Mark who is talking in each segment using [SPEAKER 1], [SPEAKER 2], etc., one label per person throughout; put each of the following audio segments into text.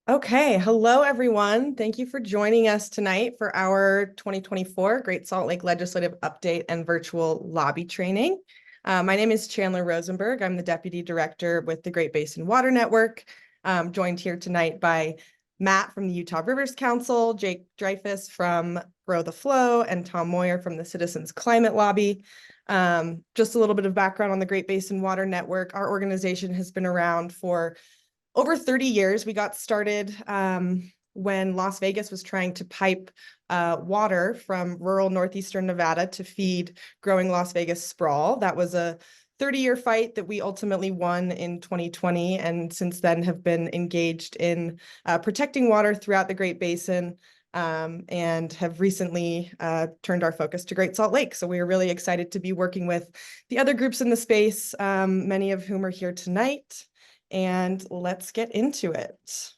[SPEAKER 1] Okay, hello everyone. Thank you for joining us tonight for our 2024 Great Salt Lake Legislative Update and Virtual Lobby Training. My name is Chandler Rosenberg. I'm the Deputy Director with the Great Basin Water Network. Joined here tonight by Matt from the Utah Rivers Council, Jake Dreyfus from Grow the Flow, and Tom Moyer from the Citizens Climate Lobby. Just a little bit of background on the Great Basin Water Network. Our organization has been around for over 30 years. We got started when Las Vegas was trying to pipe water from rural northeastern Nevada to feed growing Las Vegas sprawl. That was a 30-year fight that we ultimately won in 2020, and since then have been engaged in protecting water throughout the Great Basin, and have recently turned our focus to Great Salt Lake. So we are really excited to be working with the other groups in the space, many of whom are here tonight. And let's get into it.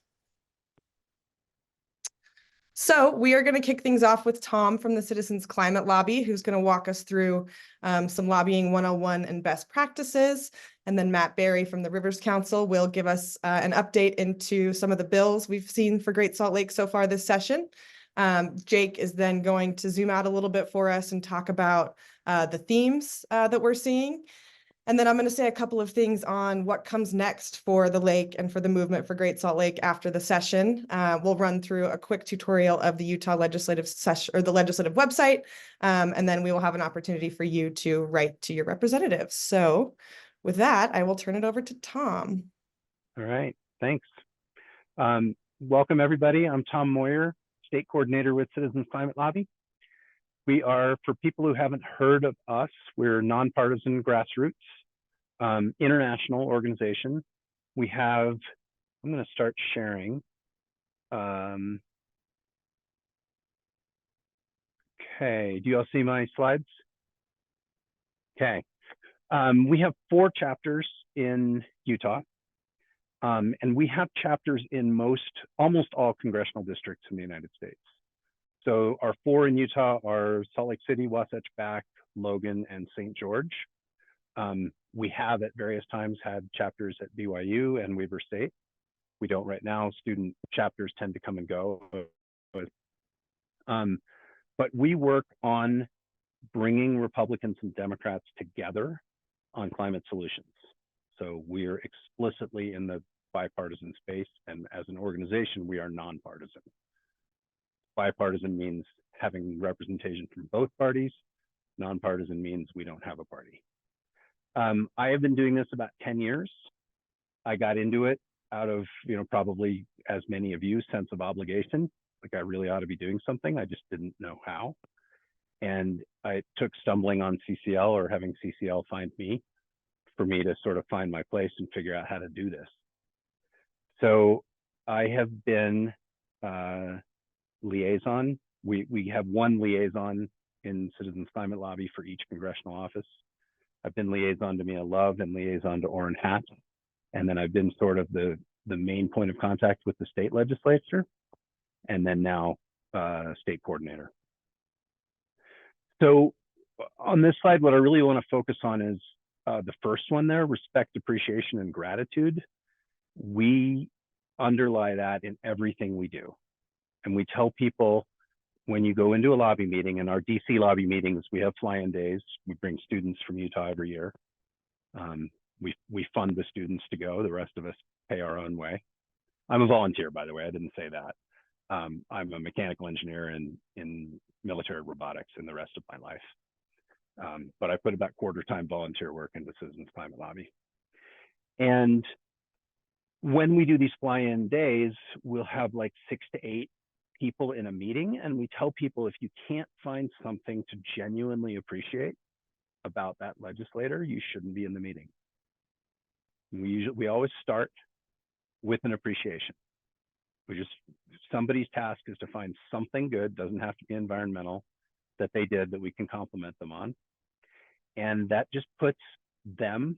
[SPEAKER 1] So we are going to kick things off with Tom from the Citizens Climate Lobby, who's going to walk us through some lobbying 101 and best practices. And then Matt Berry from the Rivers Council will give us an update into some of the bills we've seen for Great Salt Lake so far this session. Jake is then going to zoom out a little bit for us and talk about the themes that we're seeing. And then I'm going to say a couple of things on what comes next for the lake and for the movement for Great Salt Lake after the session. We'll run through a quick tutorial of the Utah legislative session or the legislative website, and then we will have an opportunity for you to write to your representatives. So with that, I will turn it over to Tom.
[SPEAKER 2] All right, thanks. Welcome everybody. I'm Tom Moyer, State Coordinator with Citizens Climate Lobby. We are, for people who haven't heard of us, we're nonpartisan grassroots, international organization. We have, I'm going to start sharing. Okay, do you all see my slides? Okay, we have 4 chapters in Utah, and we have chapters in almost all congressional districts in the United States. So our 4 in Utah are Salt Lake City, Wasatch Back, Logan, and St. George. We have at various times had chapters at BYU and Weber State. We don't right now. Student chapters tend to come and go. But we work on bringing Republicans and Democrats together on climate solutions. So we're explicitly in the bipartisan space, and as an organization, we are nonpartisan. Bipartisan means having representation from both parties. Nonpartisan means we don't have a party. I have been doing this about 10 years. I got into it out of, probably as many of you, sense of obligation. Like I really ought to be doing something. I just didn't know how. And I took stumbling on CCL or having CCL find me for me to sort of find my place and figure out how to do this. So I have been liaison. We have 1 liaison in Citizens Climate Lobby for each congressional office. I've been liaison to Mia Love and liaison to Orrin Hatt. And then I've been sort of the main point of contact with the state legislature, and then now state coordinator. So on this slide, what I really want to focus on is the first one there, respect, appreciation, and gratitude. We underlie that in everything we do. And we tell people when you go into a lobby meeting, and our DC lobby meetings, we have fly-in days. We bring students from Utah every year. We fund the students to go. The rest of us pay our own way. I'm a volunteer, by the way. I didn't say that. I'm a mechanical engineer in military robotics in the rest of my life. But I put about quarter-time volunteer work into Citizens Climate Lobby. And when we do these fly-in days, we'll have like 6 to 8 people in a meeting, and we tell people if you can't find something to genuinely appreciate about that legislator, you shouldn't be in the meeting. We always start with an appreciation. Somebody's task is to find something good, doesn't have to be environmental, that they did that we can compliment them on. And that just puts them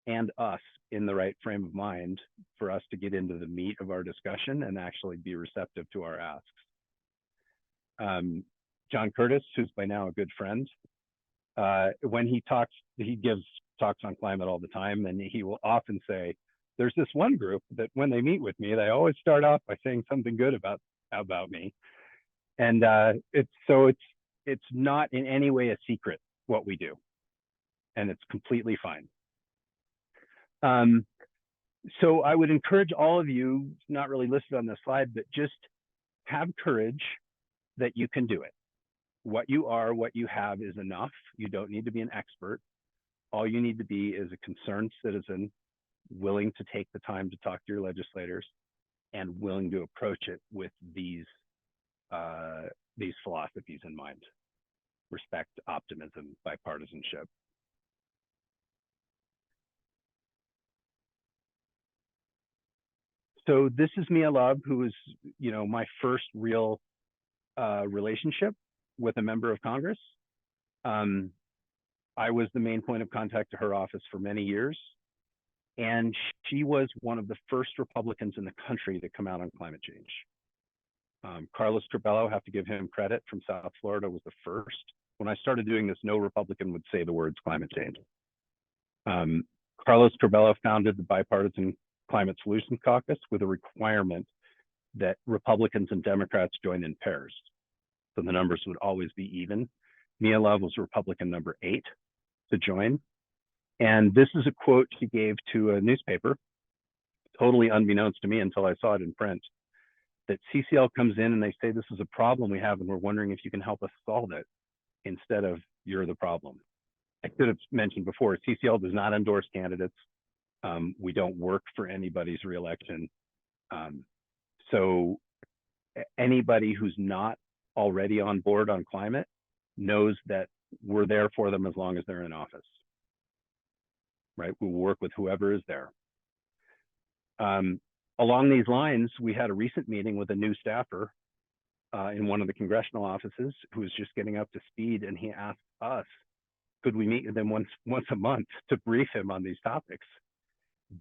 [SPEAKER 2] and us in the right frame of mind for us to get into the meat of our discussion and actually be receptive to our asks. John Curtis, who's by now a good friend, when he gives talks on climate all the time, and he will often say, there's this one group that when they meet with me, they always start off by saying something good about me. And it's not in any way a secret what we do, and it's completely fine. So I would encourage all of you, not really listed on this slide, but just have courage that you can do it. What you are, what you have is enough. You don't need to be an expert. All you need to be is a concerned citizen, willing to take the time to talk to your legislators and willing to approach it with these philosophies in mind: respect, optimism, bipartisanship. So this is Mia Love, who is, my first real relationship with a member of Congress. I was the main point of contact to her office for many years, and she was one of the first Republicans in the country to come out on climate change. Carlos Curbelo, have to give him credit, from South Florida, was the first. When I started doing this, no Republican would say the words climate change. Carlos Curbelo founded the Bipartisan Climate Solutions Caucus with a requirement that Republicans and Democrats join in pairs. So the numbers would always be even. Mia Love was Republican number 8 to join. And this is a quote she gave to a newspaper, totally unbeknownst to me until I saw it in print, that CCL comes in and they say, this is a problem we have and we're wondering if you can help us solve it, instead of you're the problem. I could have mentioned before, CCL does not endorse candidates. We don't work for anybody's reelection. So anybody who's not already on board on climate knows that we're there for them as long as they're in office, right? We'll work with whoever is there. Along these lines, we had a recent meeting with a new staffer in one of the congressional offices who was just getting up to speed, and he asked us, could we meet with him once a month to brief him on these topics?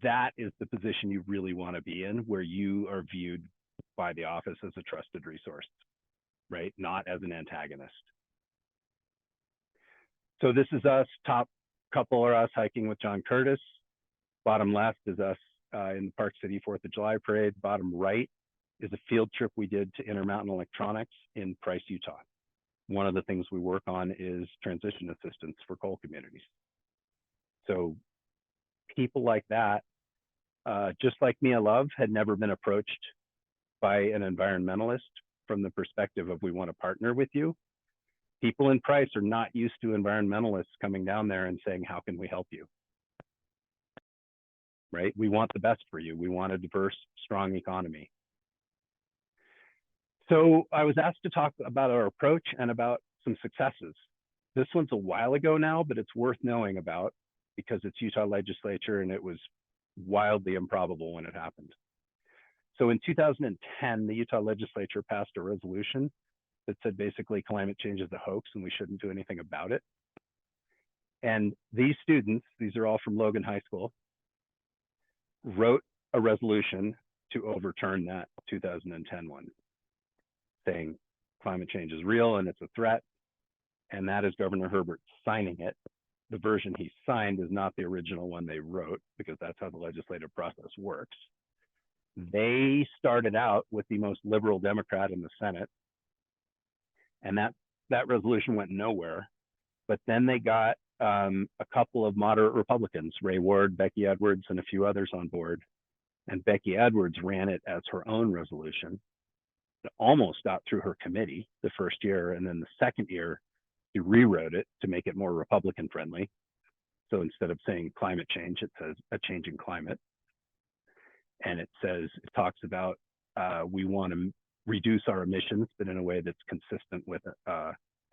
[SPEAKER 2] That is the position you really want to be in, where you are viewed by the office as a trusted resource, right? Not as an antagonist. So this is us. Top couple are us hiking with John Curtis. Bottom left is us in the Park City 4th of July parade. Bottom right is a field trip we did to Intermountain Electronics in Price, Utah. One of the things we work on is transition assistance for coal communities. So people like that, just like Mia Love, had never been approached by an environmentalist from the perspective of, we want to partner with you. People in Price are not used to environmentalists coming down there and saying, how can we help you? Right? We want the best for you. We want a diverse, strong economy. So I was asked to talk about our approach and about some successes. This one's a while ago now, but it's worth knowing about because it's Utah legislature and it was wildly improbable when it happened. So in 2010, the Utah legislature passed a resolution that said basically climate change is a hoax and we shouldn't do anything about it. And these students, these are all from Logan High School, wrote a resolution to overturn that 2010 one, saying climate change is real and it's a threat. And that is Governor Herbert signing it. The version he signed is not the original one they wrote, because that's how the legislative process works. They started out with the most liberal Democrat in the Senate, and that resolution went nowhere. But then they got a couple of moderate Republicans, Ray Ward, Becky Edwards, and a few others on board. And Becky Edwards ran it as her own resolution. It almost got through her committee the first year, and then the second year, she rewrote it to make it more Republican friendly. So instead of saying climate change, it says a changing climate. And it talks about we want to reduce our emissions, but in a way that's consistent with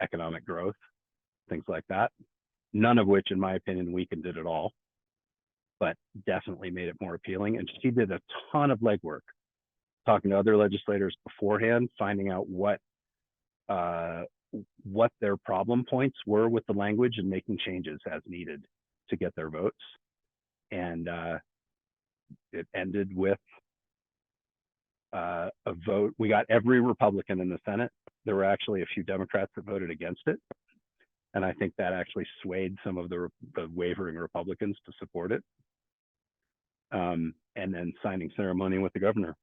[SPEAKER 2] economic growth, things like that. None of which, in my opinion, weakened it at all, but definitely made it more appealing. And she did a ton of legwork, talking to other legislators beforehand, finding out what their problem points were with the language and making changes as needed to get their votes. And it ended with a vote. We got every Republican in the Senate. There were actually a few Democrats that voted against it. And I think that actually swayed some of the wavering Republicans to support it. and then signing ceremony with the governor.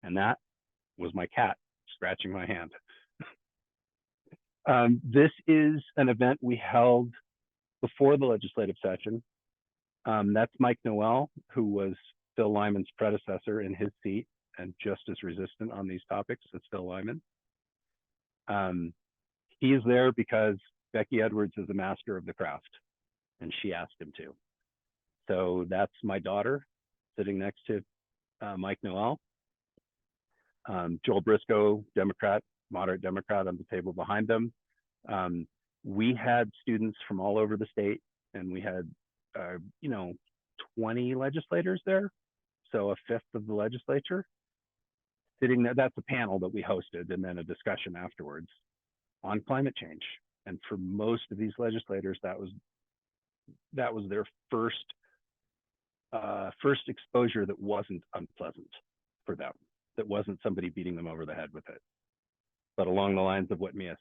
[SPEAKER 2] And that was my cat scratching my hand. This is an event we held before the legislative session. That's Mike Noel, who was Phil Lyman's predecessor in his seat and just as resistant on these topics as Phil Lyman. He is there because Becky Edwards is a master of the craft, and she asked him to. So that's my daughter sitting next to Mike Noel. Joel Briscoe, Democrat, moderate Democrat, on the table behind them. We had students from all over the state, and we had, 20 legislators there. So a fifth of the legislature sitting there. That's a panel that we hosted, and then a discussion afterwards on climate change. And for most of these legislators, that was their first exposure that wasn't unpleasant for them, that wasn't somebody beating them over the head with it. But along the lines of what Mia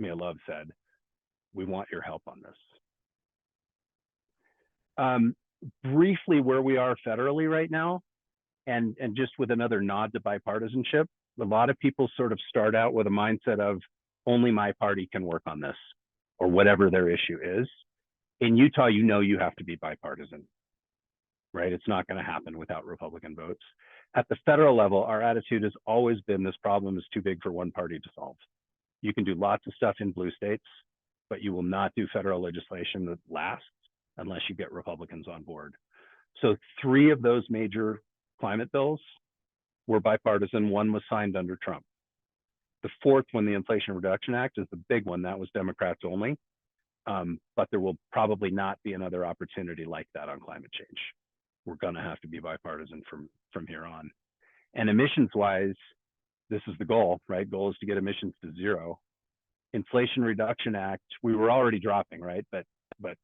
[SPEAKER 2] Love said, we want your help on this. Briefly, where we are federally right now, and just with another nod to bipartisanship, a lot of people sort of start out with a mindset of only my party can work on this, or whatever their issue is. In Utah, you have to be bipartisan, right? It's not going to happen without Republican votes. At the federal level, our attitude has always been this problem is too big for one party to solve. You can do lots of stuff in blue states, but you will not do federal legislation that lasts unless you get Republicans on board. So 3 of those major climate bills were bipartisan. 1 was signed under Trump. The 4th one, the Inflation Reduction Act, is the big one. That was Democrats only. But there will probably not be another opportunity like that on climate change. We're going to have to be bipartisan from here on. And emissions-wise, this is the goal, right? Goal is to get emissions to 0. Inflation Reduction Act, we were already dropping, right? But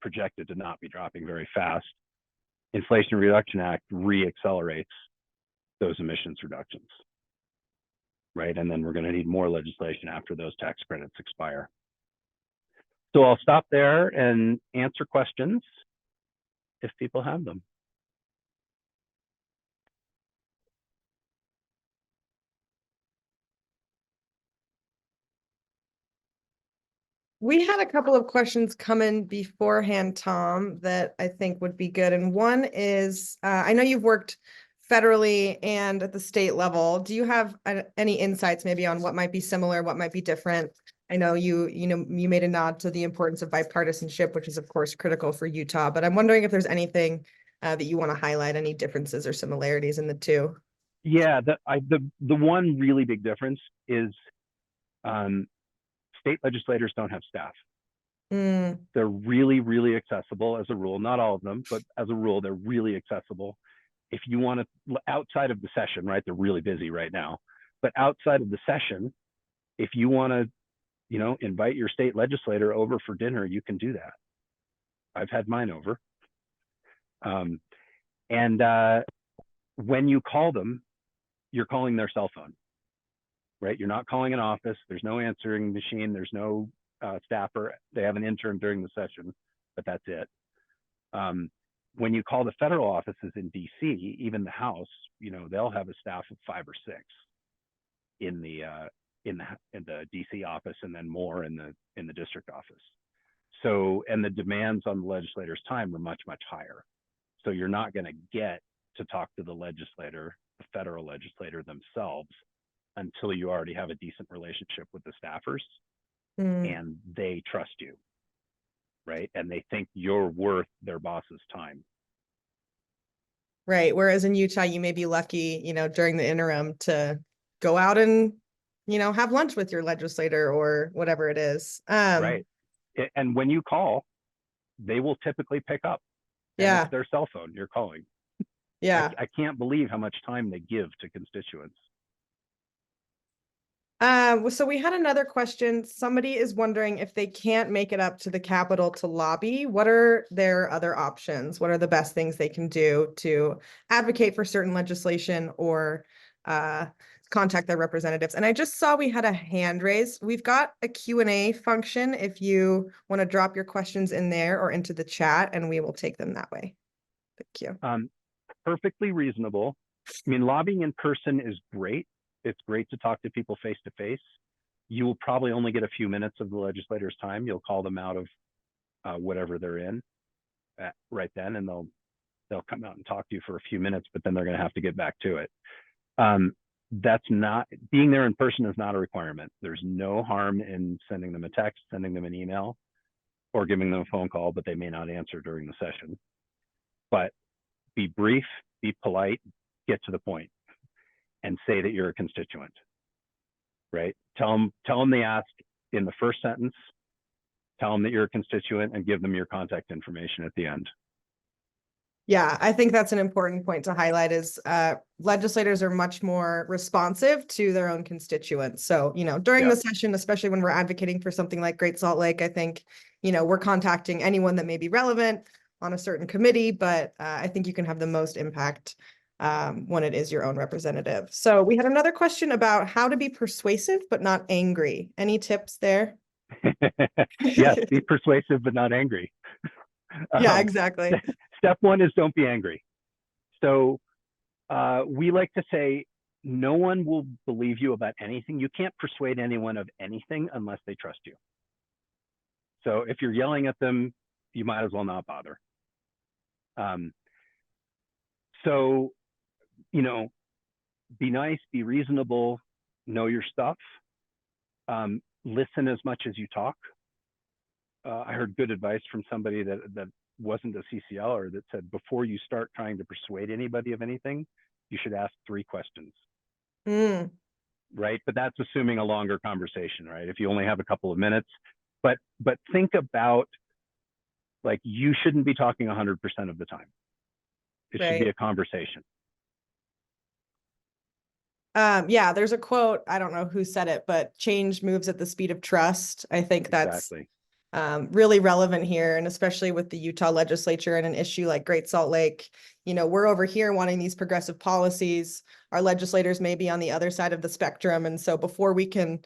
[SPEAKER 2] projected to not be dropping very fast. Inflation Reduction Act re-accelerates those emissions reductions, right? And then we're going to need more legislation after those tax credits expire. So I'll stop there and answer questions if people have them.
[SPEAKER 1] We had a couple of questions come in beforehand, Tom, that I think would be good. And one is, I know you've worked federally and at the state level. Do you have any insights maybe on what might be similar, what might be different? I know you made a nod to the importance of bipartisanship, which is of course critical for Utah, but I'm wondering if there's anything that you want to highlight, any differences or similarities in the two.
[SPEAKER 2] Yeah, the one really big difference is state legislators don't have staff. They're really, really accessible as a rule. Not all of them, but as a rule, they're really accessible. If you want to, outside of the session, right? They're really busy right now. But outside of the session, if you want to, invite your state legislator over for dinner, you can do that. I've had mine over. When you call them, you're calling their cell phone, right? You're not calling an office. There's no answering machine. There's no staffer. They have an intern during the session, but that's it. When you call the federal offices in DC, even the House, they'll have a staff of 5 or 6 in the DC office, and then more in the district office. So, and the demands on the legislator's time are much, much higher. So you're not going to get to talk to the legislator, the federal legislator themselves, until you already have a decent relationship with the staffers and they trust you, right? And they think you're worth their boss's time.
[SPEAKER 1] Right. Whereas in Utah, you may be lucky, during the interim to go out and, have lunch with your legislator or whatever it is.
[SPEAKER 2] Right. And when you call, they will typically pick up. And it's their cell phone you're calling.
[SPEAKER 1] Yeah.
[SPEAKER 2] I can't believe how much time they give to constituents.
[SPEAKER 1] So we had another question. Somebody is wondering if they can't make it up to the Capitol to lobby, what are their other options? What are the best things they can do to advocate for certain legislation or contact their representatives? And I just saw we had a hand raise. We've got a Q&A function if you want to drop your questions in there or into the chat, and we will take them that way. Thank you.
[SPEAKER 2] Perfectly reasonable. I mean, lobbying in person is great. It's great to talk to people face to face. You will probably only get a few minutes of the legislators' time. You'll call them out of whatever they're in right then, and they'll come out and talk to you for a few minutes, but then they're going to have to get back to it. That's not, being there in person is not a requirement. There's no harm in sending them a text, sending them an email, or giving them a phone call, but they may not answer during the session. But be brief, be polite, get to the point, and say that you're a constituent, right? Tell them they asked in the first sentence, tell them that you're a constituent, and give them your contact information at the end.
[SPEAKER 1] Yeah, I think that's an important point to highlight is legislators are much more responsive to their own constituents. So, during the session, especially when we're advocating for something like Great Salt Lake, I think, we're contacting anyone that may be relevant on a certain committee, but I think you can have the most impact when it is your own representative. So we had another question about how to be persuasive but not angry. Any tips there?
[SPEAKER 2] Yes, be persuasive but not angry.
[SPEAKER 1] Yeah, exactly.
[SPEAKER 2] Step one is don't be angry. So we like to say no one will believe you about anything. You can't persuade anyone of anything unless they trust you. So if you're yelling at them, you might as well not bother. So, be nice, be reasonable, know your stuff, listen as much as you talk. I heard good advice from somebody that wasn't a CCLer that said, before you start trying to persuade anybody of anything, you should ask 3 questions. Right? But that's assuming a longer conversation, right? If you only have a couple of minutes, but think about, like, you shouldn't be talking 100% of the time. It should be a conversation.
[SPEAKER 1] Yeah, there's a quote, I don't know who said it, but change moves at the speed of trust. I think that's really relevant here, and especially with the Utah legislature and an issue like Great Salt Lake. We're over here wanting these progressive policies. Our legislators may be on the other side of the spectrum, and so before we can,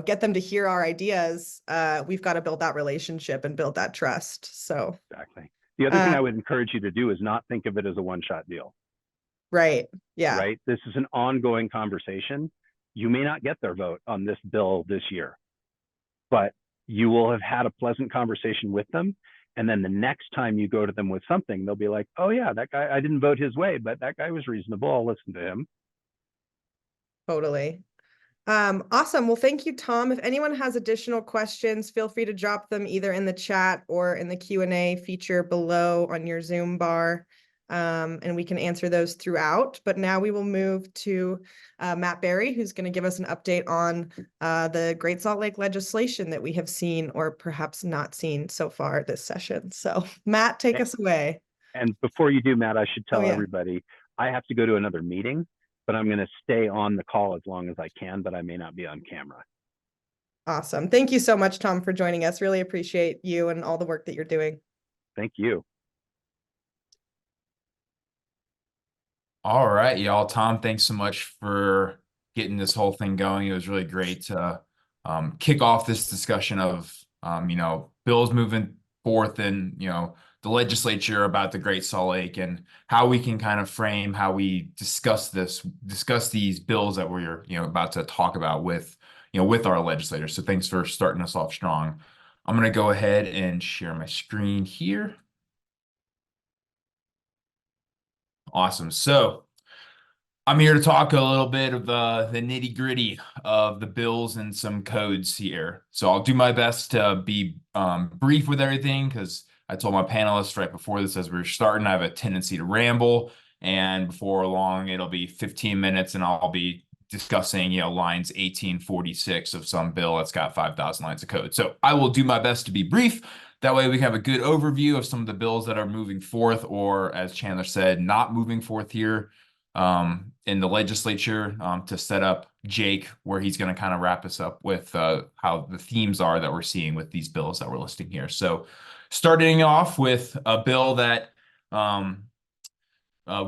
[SPEAKER 1] get them to hear our ideas, we've got to build that relationship and build that trust. So
[SPEAKER 2] exactly. The other thing I would encourage you to do is not think of it as a one-shot deal.
[SPEAKER 1] Right. Yeah.
[SPEAKER 2] Right. This is an ongoing conversation. You may not get their vote on this bill this year, but you will have had a pleasant conversation with them. And then the next time you go to them with something, they'll be like, oh yeah, that guy, I didn't vote his way, but that guy was reasonable. I'll listen to him.
[SPEAKER 1] Totally. Awesome. Well, thank you, Tom. If anyone has additional questions, feel free to drop them either in the chat or in the Q&A feature below on your Zoom bar. And we can answer those throughout. But now we will move to Matt Berry, who's going to give us an update on the Great Salt Lake legislation that we have seen or perhaps not seen so far this session. So Matt, take us away.
[SPEAKER 2] And before you do, Matt, I should tell everybody, I have to go to another meeting, but I'm going to stay on the call as long as I can, but I may not be on camera.
[SPEAKER 1] Awesome. Thank you so much, Tom, for joining us. Really appreciate you and all the work that you're doing.
[SPEAKER 2] Thank you.
[SPEAKER 3] All right, y'all. Tom, thanks so much for getting this whole thing going. It was really great to kick off this discussion of, bills moving forth in, the legislature about the Great Salt Lake and how we can kind of frame how we discuss these bills that we're, about to talk about with our legislators. So thanks for starting us off strong. I'm going to go ahead and share my screen here. Awesome. So I'm here to talk a little bit of the nitty gritty of the bills and some codes here. So I'll do my best to be brief with everything, because I told my panelists right before this, as we were starting, I have a tendency to ramble, and before long it'll be 15 minutes and I'll be discussing, lines 1846 of some bill that's got 5,000 lines of code. So I will do my best to be brief. That way we can have a good overview of some of the bills that are moving forth, or as Chandler said, not moving forth here in the legislature, to set up Jake, where he's going to kind of wrap us up with how the themes are that we're seeing with these bills that we're listing here. So starting off with a bill that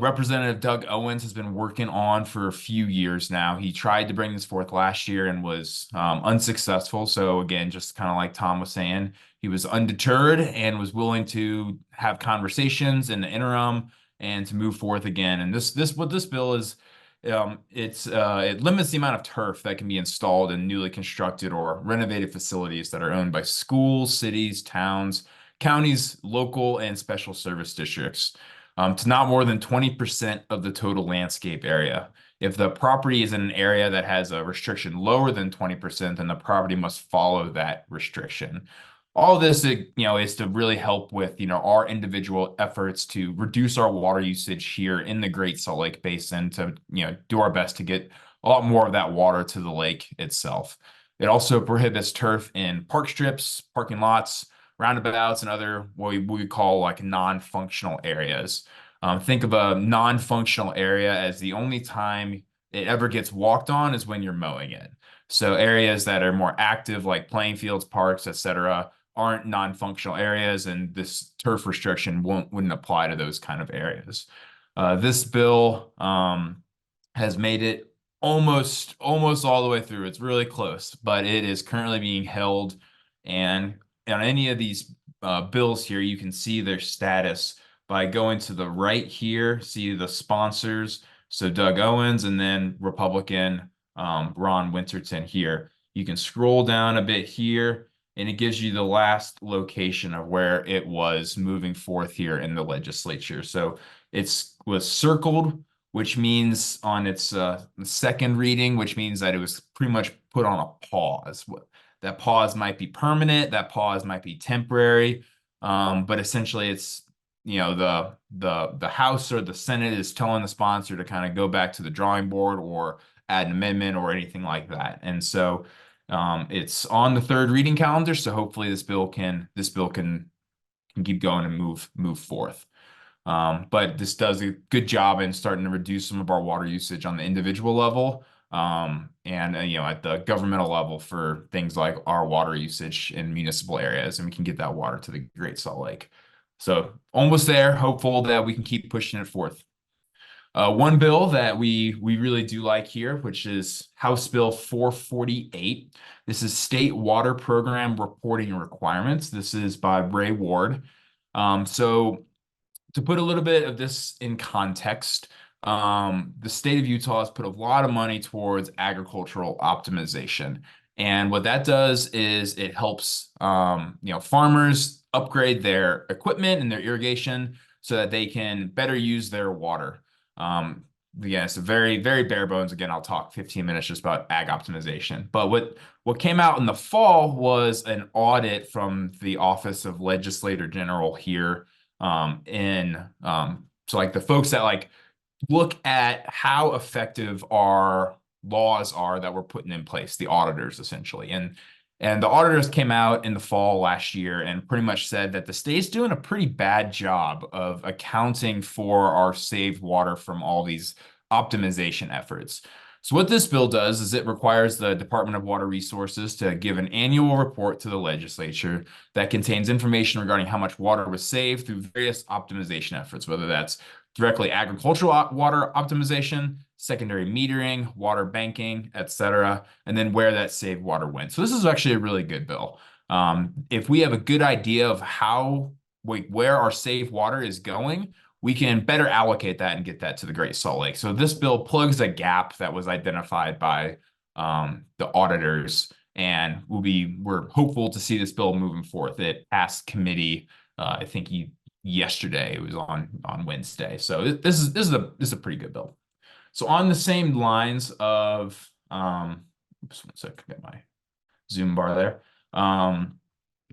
[SPEAKER 3] Representative Doug Owens has been working on for a few years now. He tried to bring this forth last year and was unsuccessful. So again, just kind of like Tom was saying, he was undeterred and was willing to have conversations in the interim and to move forth again. And what this bill is, it limits the amount of turf that can be installed in newly constructed or renovated facilities that are owned by schools, cities, towns, counties, local, and special service districts to not more than 20% of the total landscape area. If the property is in an area that has a restriction lower than 20%, then the property must follow that restriction. All this, is to really help with, our individual efforts to reduce our water usage here in the Great Salt Lake Basin to, do our best to get a lot more of that water to the lake itself. It also prohibits turf in park strips, parking lots, roundabouts, and other what we call like non-functional areas. Think of a non-functional area as the only time it ever gets walked on is when you're mowing it. So areas that are more active, like playing fields, parks, etc., aren't non-functional areas, and this turf restriction wouldn't apply to those kind of areas. This bill has made it almost all the way through. It's really close, but it is currently being held, and on any of these bills here, you can see their status by going to the right here, see the sponsors. So Doug Owens and then Republican Ron Winterton here. You can scroll down a bit here and it gives you the last location of where it was moving forth here in the legislature. So it was circled, which means on its second reading, which means that it was pretty much put on a pause. That pause might be permanent, that pause might be temporary, but essentially it's, the House or the Senate is telling the sponsor to kind of go back to the drawing board or add an amendment or anything like that. And so it's on the third reading calendar. So hopefully this bill can keep going and move forth. But this does a good job in starting to reduce some of our water usage on the individual level, and at the governmental level for things like our water usage in municipal areas, and we can get that water to the Great Salt Lake. So almost there, hopeful that we can keep pushing it forth. One bill that we really do like here, which is House Bill 448. This is State Water Program Reporting Requirements. This is by Ray Ward. So to put a little bit of this in context, the state of Utah has put a lot of money towards agricultural optimization. And what that does is it helps farmers upgrade their equipment and their irrigation so that they can better use their water. Again, it's a very, very bare bones. Again, I'll talk 15 minutes just about ag optimization. But what came out in the fall was an audit from the Office of Legislator General here. So like the folks that look at how effective our laws are that we're putting in place, the auditors essentially. And the auditors came out in the fall last year and pretty much said that the state's doing a pretty bad job of accounting for our saved water from all these optimization efforts. So what this bill does is it requires the Department of Water Resources to give an annual report to the legislature that contains information regarding how much water was saved through various optimization efforts, whether that's directly agricultural water optimization, secondary metering, water banking, etc., and then where that saved water went. So this is actually a really good bill. If we have a good idea of where our saved water is going, we can better allocate that and get that to the Great Salt Lake. So this bill plugs a gap that was identified by the auditors, and we're hopeful to see this bill moving forth. It passed committee, I think yesterday. It was on Wednesday. So this is a pretty good bill. So on the same lines of, oops, one sec, get my Zoom bar there.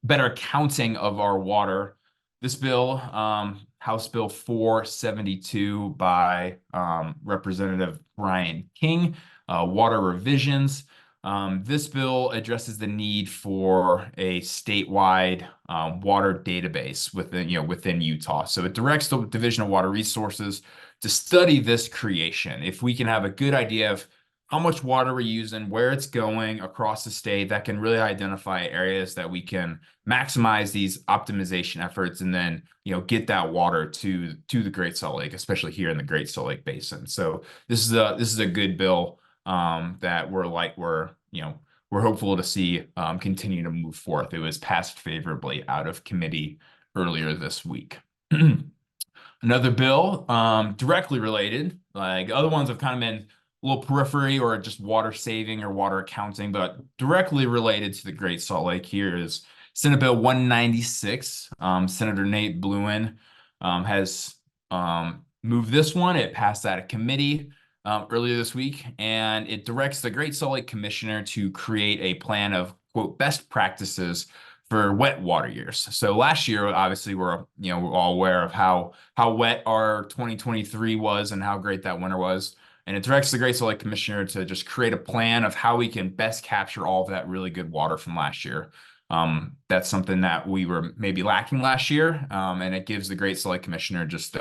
[SPEAKER 3] Better accounting of our water. This bill, House Bill 472 by Representative Brian King, water revisions. This bill addresses the need for a statewide water database within Utah. So it directs the Division of Water Resources to study this creation. If we can have a good idea of how much water we're using, where it's going across the state. That can really identify areas that we can maximize these optimization efforts, and then get that water to the Great Salt Lake, especially here in the Great Salt Lake Basin. So this is a good bill that we're hopeful to see continue to move forth. It was passed favorably out of committee earlier this week. Another bill, directly related, like other ones have kind of been a little periphery or just water saving or water accounting, but directly related to the Great Salt Lake here is Senate Bill 196. Senator Nate Bluen has moved this one. It passed out of committee earlier this week, and it directs the Great Salt Lake Commissioner to create a plan of, quote, best practices for wet water years. So last year, obviously, we're all aware of how wet our 2023 was and how great that winter was. And it directs the Great Salt Lake Commissioner to just create a plan of how we can best capture all of that really good water from last year. That's something that we were maybe lacking last year, and it gives the Great Salt Lake Commissioner just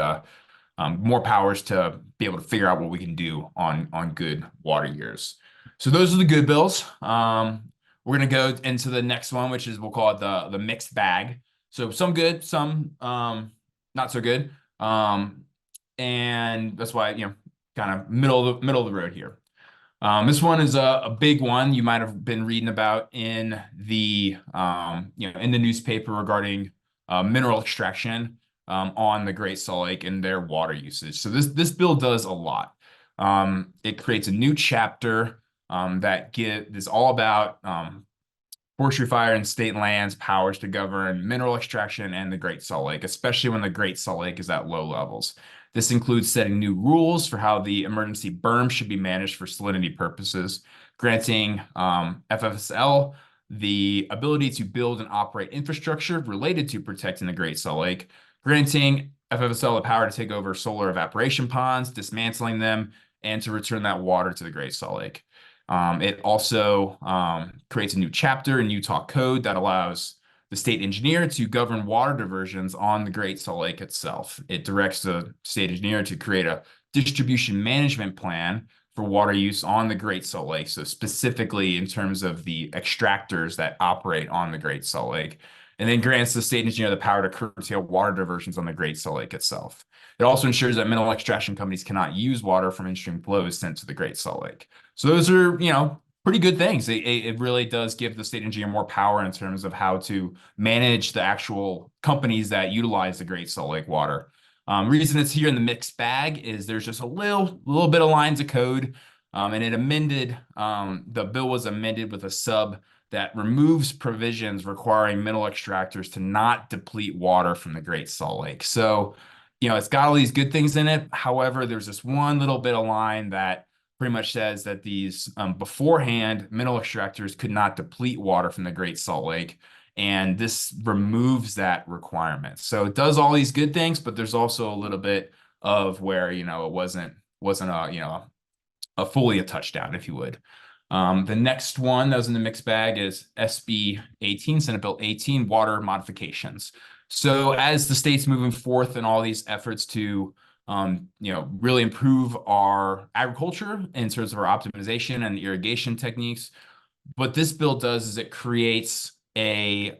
[SPEAKER 3] more powers to be able to figure out what we can do on good water years. So those are the good bills. We're going to go into the next one, which is, we'll call it the mixed bag. So some good, some not so good. And that's why, kind of middle of the road here. This one is a big one you might have been reading about in the in the newspaper regarding mineral extraction on the Great Salt Lake and their water usage. So this bill does a lot. It creates a new chapter that is all about forestry, fire, and state lands powers to govern mineral extraction and the Great Salt Lake, especially when the Great Salt Lake is at low levels. This includes setting new rules for how the emergency berm should be managed for salinity purposes, granting FFSL the ability to build and operate infrastructure related to protecting the Great Salt Lake, granting FFSL the power to take over solar evaporation ponds, dismantling them, and to return that water to the Great Salt Lake. It also creates a new chapter in Utah code that allows the state engineer to govern water diversions on the Great Salt Lake itself. It directs the state engineer to create a distribution management plan for water use on the Great Salt Lake. So specifically in terms of the extractors that operate on the Great Salt Lake, and then grants the state engineer the power to curtail water diversions on the Great Salt Lake itself. It also ensures that mineral extraction companies cannot use water from in-stream flows sent to the Great Salt Lake. So those are, pretty good things. It really does give the state engineer more power in terms of how to manage the actual companies that utilize the Great Salt Lake water. Reason it's here in the mixed bag is there's just a little bit of lines of code, and the bill was amended with a sub that removes provisions requiring mineral extractors to not deplete water from the Great Salt Lake. So, it's got all these good things in it. However, there's this one little bit of line that pretty much says that these beforehand mineral extractors could not deplete water from the Great Salt Lake, and this removes that requirement. So it does all these good things, but there's also a little bit of where it wasn't a fully a touchdown, if you would. The next one that was in the mixed bag is SB 18, Senate Bill 18, water modifications. So as the state's moving forth in all these efforts to really improve our agriculture in terms of our optimization and irrigation techniques. What this bill does is it creates a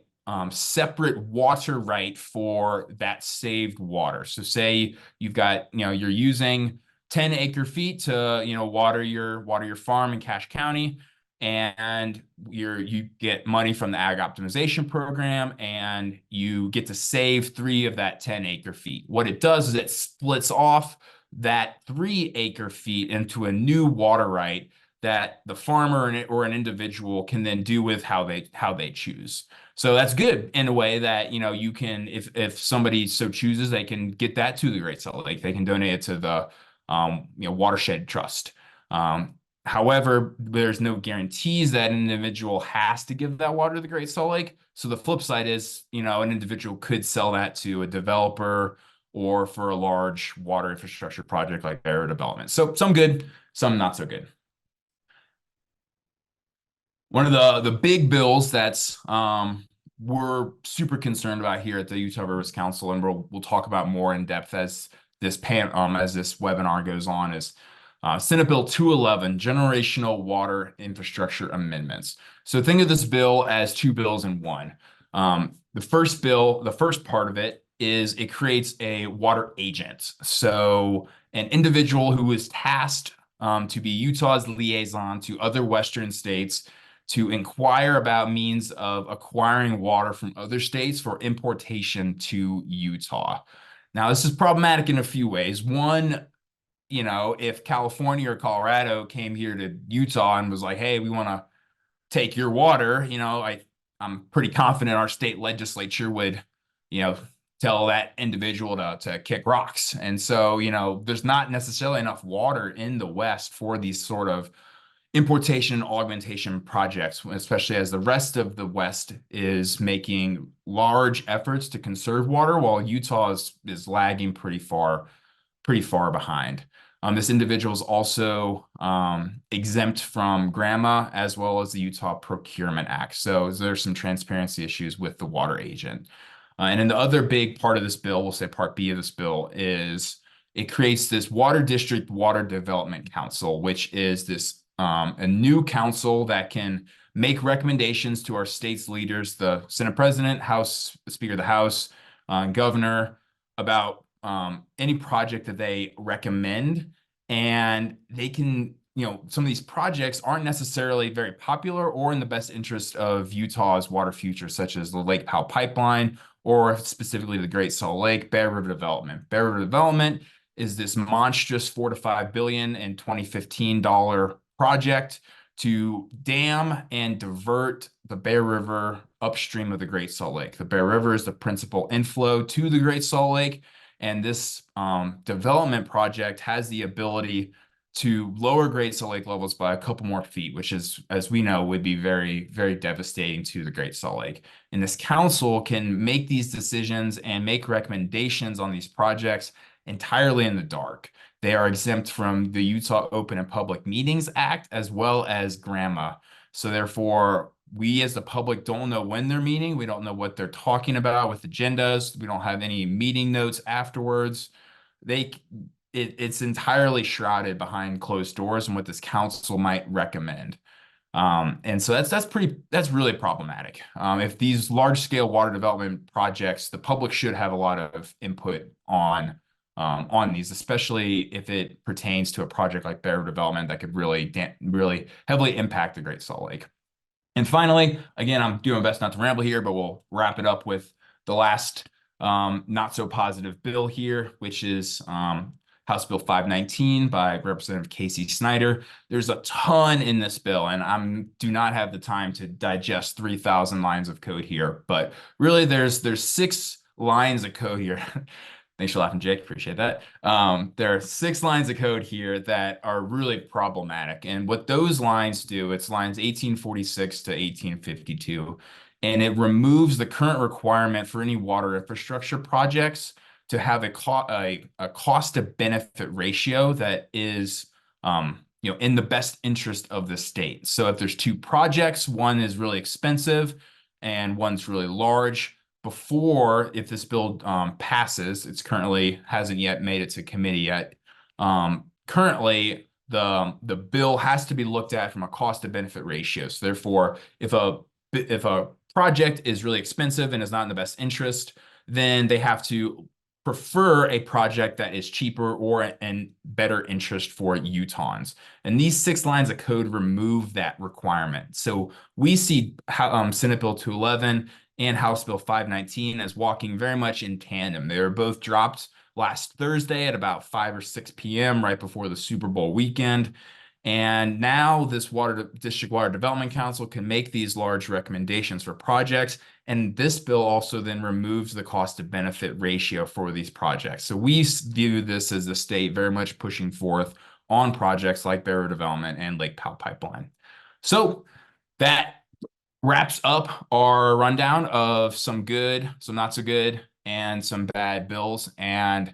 [SPEAKER 3] separate water right for that saved water. So say you've got, you're using 10 acre feet to, water your farm in Cache County, and you get money from the ag optimization program, and you get to save 3 of that 10 acre feet. What it does is it splits off that 3 acre feet into a new water right that the farmer or an individual can then do with how they choose. So that's good in a way that, you can, if somebody so chooses, they can get that to the Great Salt Lake. They can donate it to the watershed trust. However, there's no guarantees that an individual has to give that water to the Great Salt Lake. So the flip side is, an individual could sell that to a developer or for a large water infrastructure project like area development. So some good, some not so good. One of the big bills that's we're super concerned about here at the Utah Rivers Council, and we'll talk about more in depth as this webinar goes on, is Senate Bill 211, Generational Water Infrastructure Amendments. So think of this bill as two bills in one. The first bill, the first part of it is it creates a water agent. So an individual who is tasked to be Utah's liaison to other Western states to inquire about means of acquiring water from other states for importation to Utah. Now, this is problematic in a few ways. One, if California or Colorado came here to Utah and was like, hey, we want to take your water, I'm pretty confident our state legislature would, tell that individual to kick rocks. And so, there's not necessarily enough water in the West for these sort of importation and augmentation projects, especially as the rest of the West is making large efforts to conserve water, while Utah is lagging pretty far behind. This individual is also exempt from GRAMA as well as the Utah Procurement Act. So there's some transparency issues with the water agent. And then the other big part of this bill, we'll say part B of this bill, is it creates this Water District Water Development Council, which is this a new council that can make recommendations to our state's leaders, the Senate President, House Speaker of the House, Governor, about any project that they recommend. And they can, some of these projects aren't necessarily very popular or in the best interest of Utah's water future, such as the Lake Powell Pipeline, or specifically the Great Salt Lake Bear River Development. Bear River Development is this monstrous $4 to $5 billion in 2015 project to dam and divert the Bear River upstream of the Great Salt Lake. The Bear River is the principal inflow to the Great Salt Lake, and this development project has the ability to lower Great Salt Lake levels by a couple more feet, which is, as we know, would be very, very devastating to the Great Salt Lake. And this council can make these decisions and make recommendations on these projects entirely in the dark. They are exempt from the Utah Open and Public Meetings Act as well as GRAMA. So therefore, we as the public don't know when they're meeting. We don't know what they're talking about with agendas. We don't have any meeting notes afterwards. It's entirely shrouded behind closed doors and what this council might recommend. And so that's really problematic. If these large scale water development projects, the public should have a lot of input on these, especially if it pertains to a project like Bear Development that could really heavily impact the Great Salt Lake. And finally, again, I'm doing my best not to ramble here, but we'll wrap it up with the last not so positive bill here, which is House Bill 519 by Representative Casey Snyder. There's a ton in this bill, and I do not have the time to digest 3,000 lines of code here, but really there's 6 lines of code here. Thanks for laughing, Jake. Appreciate that. There are 6 lines of code here that are really problematic. And what those lines do, it's lines 1846 to 1852, and it removes the current requirement for any water infrastructure projects to have a cost to benefit ratio that is in the best interest of the state. So if there's 2 projects, one is really expensive and one's really large, before, if this bill passes, it's currently hasn't yet made it to committee yet. Currently, the bill has to be looked at from a cost to benefit ratio. So therefore, if a project is really expensive and is not in the best interest, then they have to prefer a project that is cheaper or in better interest for Utahns. And these 6 lines of code remove that requirement. So we see Senate Bill 211 and House Bill 519 as walking very much in tandem. They were both dropped last Thursday at about 5 or 6 p.m. right before the Super Bowl weekend. And now this District Water Development Council can make these large recommendations for projects. And this bill also then removes the cost to benefit ratio for these projects. So we view this as the state very much pushing forth on projects like Bear River Development and Lake Powell Pipeline. So that wraps up our rundown of some good, some not so good, and some bad bills. And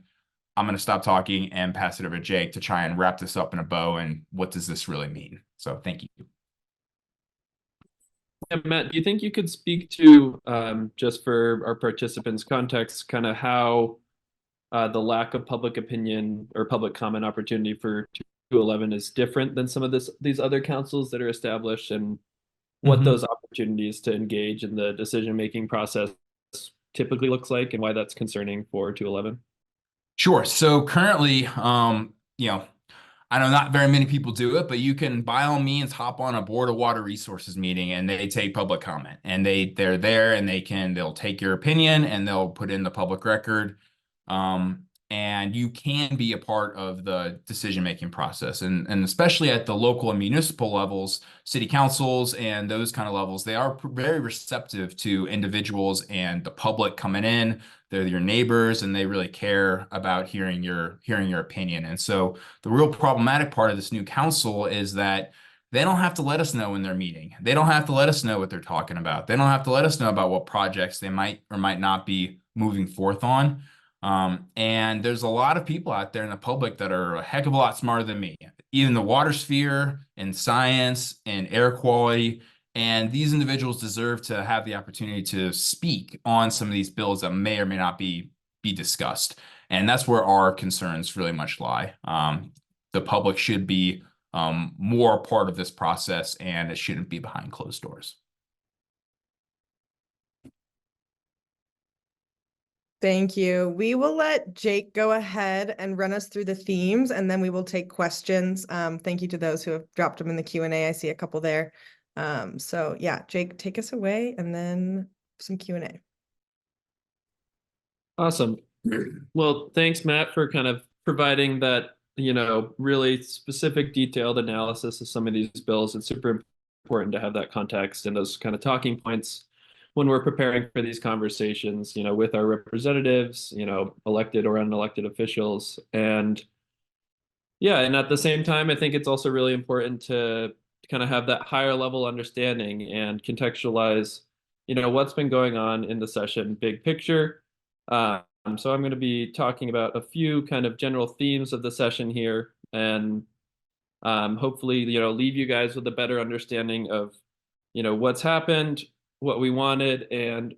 [SPEAKER 3] I'm going to stop talking and pass it over to Jake to try and wrap this up in a bow. And what does this really mean? So thank you.
[SPEAKER 4] Yeah, Matt, do you think you could speak to, just for our participants' context, kind of how the lack of public opinion or public comment opportunity for 211 is different than some of these other councils that are established, and what
[SPEAKER 3] Mhm.
[SPEAKER 4] those opportunities to engage in the decision-making process typically looks like, and why that's concerning for 211.
[SPEAKER 3] Sure. So currently, I know not very many people do it, but you can by all means hop on a Board of Water Resources meeting and they take public comment, and they're there and they'll take your opinion and they'll put in the public record. And you can be a part of the decision-making process. And especially at the local and municipal levels, city councils and those kind of levels, they are very receptive to individuals and the public coming in. They're your neighbors and they really care about hearing your opinion. And so the real problematic part of this new council is that they don't have to let us know when they're meeting. They don't have to let us know what they're talking about. They don't have to let us know about what projects they might or might not be moving forth on. And there's a lot of people out there in the public that are a heck of a lot smarter than me, even the water sphere and science and air quality. And these individuals deserve to have the opportunity to speak on some of these bills that may or may not be discussed. And that's where our concerns really much lie. The public should be more a part of this process, and it shouldn't be behind closed doors.
[SPEAKER 1] Thank you. We will let Jake go ahead and run us through the themes, and then we will take questions. Thank you to those who have dropped them in the Q&A. I see a couple there. So yeah, Jake, take us away, and then some Q&A.
[SPEAKER 4] Awesome. Well, thanks, Matt, for kind of providing that, really specific, detailed analysis of some of these bills. It's super important to have that context and those kind of talking points when we're preparing for these conversations, with our representatives, elected or unelected officials. And yeah, and at the same time, I think it's also really important to kind of have that higher level understanding and contextualize, what's been going on in the session, big picture. So I'm going to be talking about a few kind of general themes of the session here, and hopefully, leave you guys with a better understanding of, what's happened, what we wanted, and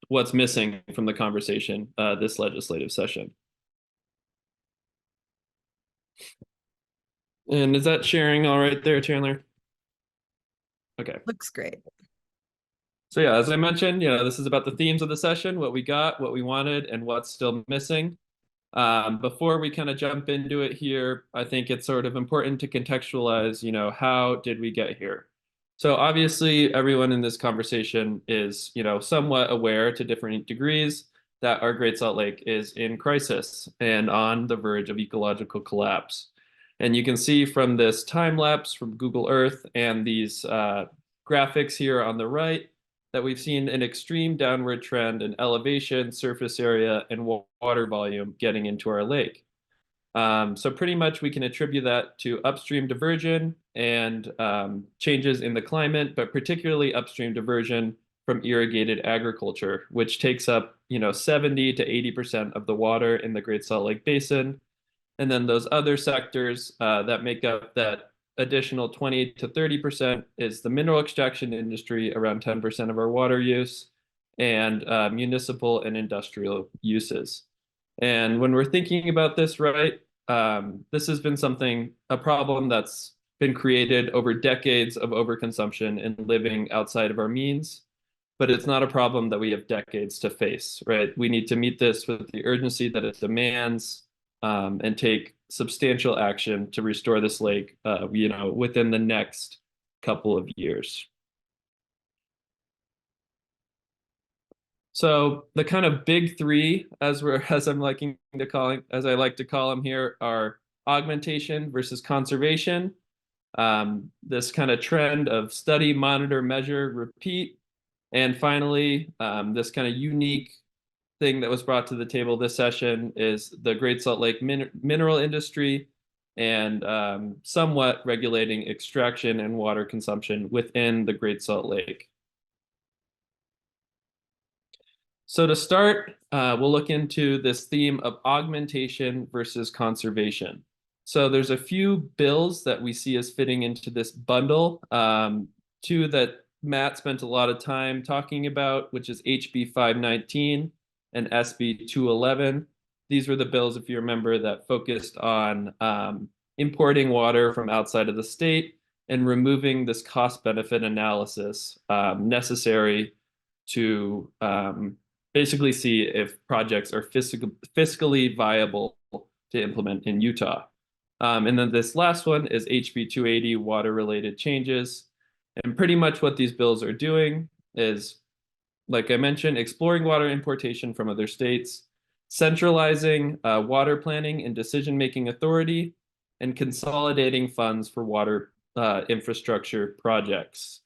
[SPEAKER 4] what's missing from the conversation this legislative session. And is that sharing all right there, Chandler? Okay.
[SPEAKER 1] Looks great.
[SPEAKER 4] So yeah, as I mentioned, this is about the themes of the session, what we got, what we wanted, and what's still missing. Before we kind of jump into it here, I think it's sort of important to contextualize, how did we get here? So obviously, everyone in this conversation is, somewhat aware to different degrees that our Great Salt Lake is in crisis and on the verge of ecological collapse. And you can see from this time lapse from Google Earth and these graphics here on the right that we've seen an extreme downward trend in elevation, surface area, and water volume getting into our lake. So pretty much we can attribute that to upstream diversion and changes in the climate, but particularly upstream diversion from irrigated agriculture, which takes up 70 to 80% of the water in the Great Salt Lake Basin. And then those other sectors that make up that additional 20 to 30% is the mineral extraction industry, around 10% of our water use, and municipal and industrial uses. And when we're thinking about this, right, this has been a problem that's been created over decades of overconsumption and living outside of our means. But it's not a problem that we have decades to face, right? We need to meet this with the urgency that it demands, and take substantial action to restore this lake, within the next couple of years. So the kind of big three, as I like to call them here, are augmentation versus conservation. This kind of trend of study, monitor, measure, repeat, and finally, this kind of unique thing that was brought to the table this session is the Great Salt Lake mineral industry and somewhat regulating extraction and water consumption within the Great Salt Lake. So to start, we'll look into this theme of augmentation versus conservation. So there's a few bills that we see as fitting into this bundle. Two that Matt spent a lot of time talking about, which is HB 519 and SB 211. These were the bills, if you remember, that focused on importing water from outside of the state and removing this cost benefit analysis necessary to basically see if projects are fiscally viable to implement in Utah. And then this last one is HB 280, water-related changes. And pretty much what these bills are doing is, like I mentioned, exploring water importation from other states, centralizing water planning and decision-making authority, and consolidating funds for water infrastructure projects.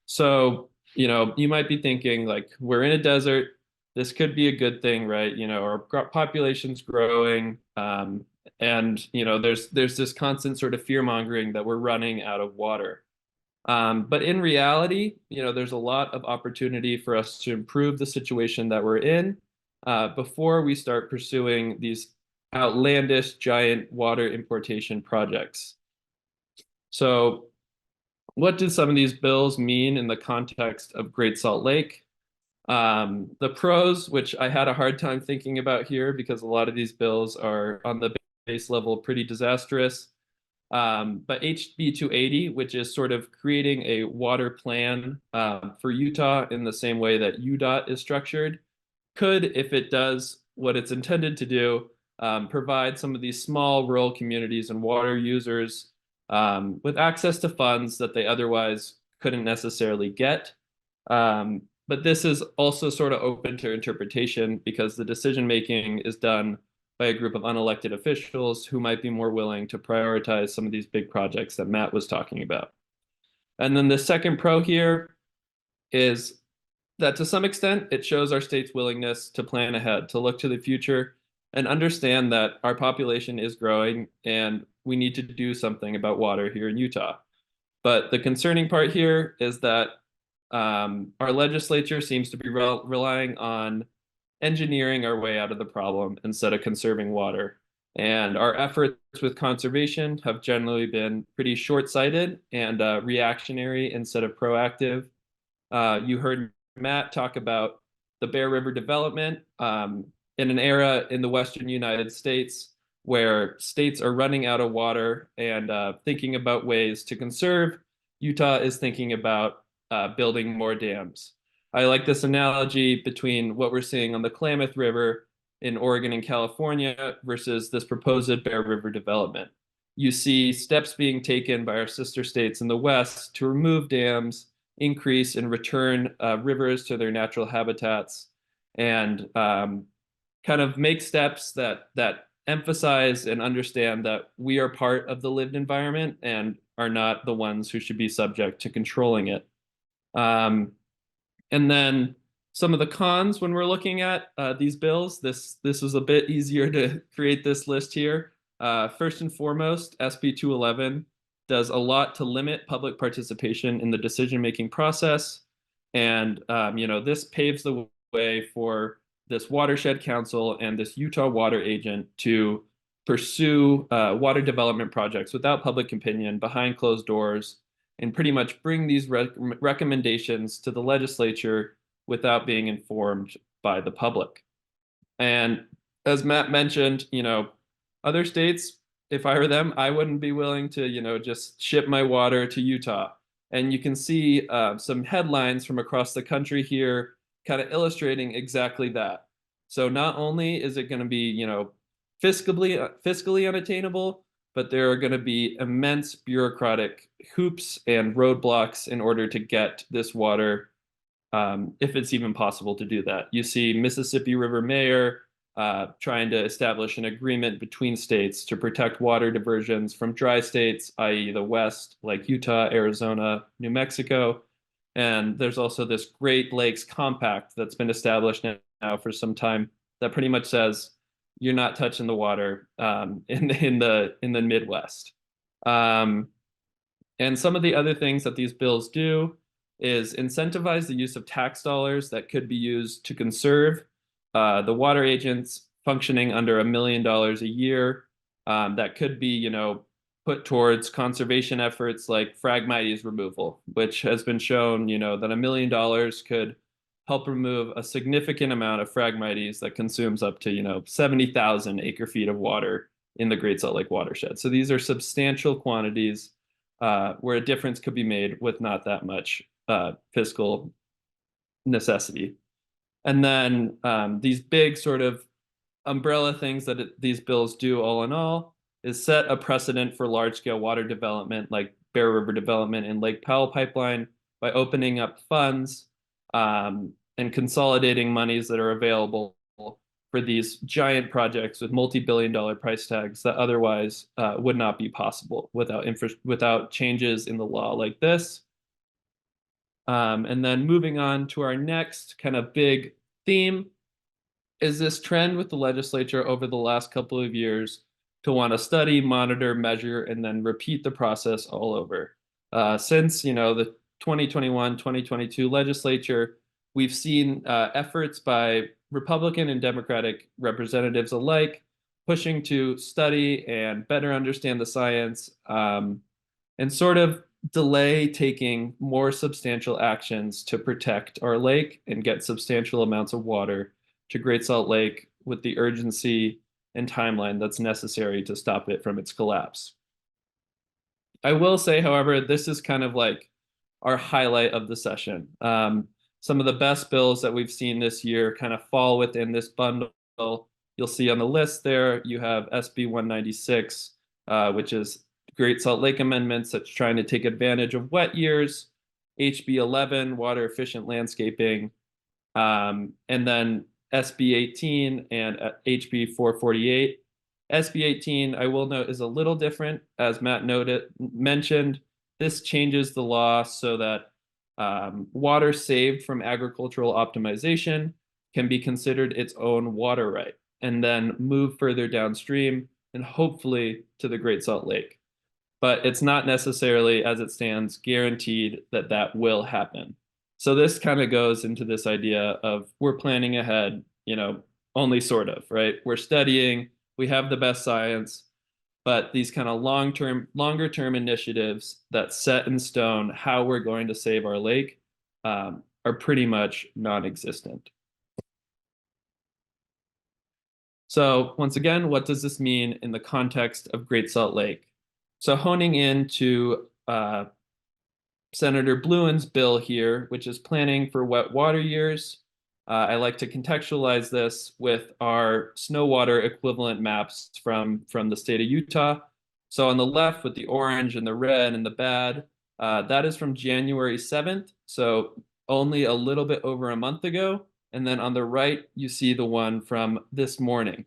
[SPEAKER 4] So, you might be thinking, like, we're in a desert. This could be a good thing, right? Our population's growing, and there's this constant sort of fear-mongering that we're running out of water. But in reality, there's a lot of opportunity for us to improve the situation that we're in before we start pursuing these outlandish giant water importation projects. So what do some of these bills mean in the context of Great Salt Lake? The pros, which I had a hard time thinking about here because a lot of these bills are on the base level pretty disastrous. But HB 280, which is sort of creating a water plan for Utah in the same way that UDOT is structured, could, if it does what it's intended to do, provide some of these small rural communities and water users with access to funds that they otherwise couldn't necessarily get. But this is also sort of open to interpretation because the decision-making is done by a group of unelected officials who might be more willing to prioritize some of these big projects that Matt was talking about. And then the second pro here is that to some extent, it shows our state's willingness to plan ahead, to look to the future and understand that our population is growing and we need to do something about water here in Utah. But the concerning part here is that our legislature seems to be relying on engineering our way out of the problem instead of conserving water. And our efforts with conservation have generally been pretty short-sighted and reactionary instead of proactive. You heard Matt talk about the Bear River development in an era in the Western United States where states are running out of water and thinking about ways to conserve. Utah is thinking about building more dams. I like this analogy between what we're seeing on the Klamath River in Oregon and California versus this proposed Bear River development. You see steps being taken by our sister states in the West to remove dams, increase and return rivers to their natural habitats, and kind of make steps that emphasize and understand that we are part of the lived environment and are not the ones who should be subject to controlling it. And then some of the cons when we're looking at these bills, this was a bit easier to create this list here. First and foremost, SB 211 does a lot to limit public participation in the decision-making process. And, this paves the way for this watershed council and this Utah water agent to pursue water development projects without public opinion, behind closed doors, and pretty much bring these recommendations to the legislature without being informed by the public. And as Matt mentioned, other states, if I were them, I wouldn't be willing to, just ship my water to Utah. And you can see some headlines from across the country here kind of illustrating exactly that. So not only is it going to be, fiscally unattainable, but there are going to be immense bureaucratic hoops and roadblocks in order to get this water, if it's even possible to do that. You see Mississippi River Mayor trying to establish an agreement between states to protect water diversions from dry states, i.e. the West, like Utah, Arizona, New Mexico. And there's also this Great Lakes Compact that's been established now for some time that pretty much says, you're not touching the water in the Midwest. And some of the other things that these bills do is incentivize the use of tax dollars that could be used to conserve the water agents functioning under $1 million a year that could be, put towards conservation efforts like Phragmites removal, which has been shown, that $1 million could help remove a significant amount of Phragmites that consumes up to, 70,000 acre feet of water in the Great Salt Lake watershed. So these are substantial quantities where a difference could be made with not that much fiscal necessity. And then these big sort of umbrella things that these bills do all in all is set a precedent for large-scale water development like Bear River development and Lake Powell pipeline by opening up funds and consolidating monies that are available for these giant projects with multi-billion-dollar price tags that otherwise would not be possible without changes in the law like this. And then moving on to our next kind of big theme is this trend with the legislature over the last couple of years to want to study, monitor, measure, and then repeat the process all over. Since, the 2021, 2022 legislature, we've seen efforts by Republican and Democratic representatives alike pushing to study and better understand the science and sort of delay taking more substantial actions to protect our lake and get substantial amounts of water to Great Salt Lake with the urgency and timeline that's necessary to stop it from its collapse. I will say, however, this is kind of like our highlight of the session. Some of the best bills that we've seen this year kind of fall within this bundle. You'll see on the list there, you have SB 196, which is Great Salt Lake amendments that's trying to take advantage of wet years, HB 11, water efficient landscaping, and then SB 18 and HB 448. SB 18, I will note, is a little different. As Matt mentioned, this changes the law so that water saved from agricultural optimization can be considered its own water right and then move further downstream and hopefully to the Great Salt Lake. But it's not necessarily, as it stands, guaranteed that that will happen. So this kind of goes into this idea of we're planning ahead, only sort of, right? We're studying, we have the best science, but these kind of longer term initiatives that set in stone how we're going to save our lake are pretty much non-existent. So once again, what does this mean in the context of Great Salt Lake? So honing into Senator Bluen's bill here, which is planning for wet water years. I like to contextualize this with our snow water equivalent maps from the state of Utah. So on the left with the orange and the red and the bad, that is from January 7th. So only a little bit over a month ago. And then on the right, you see the one from this morning.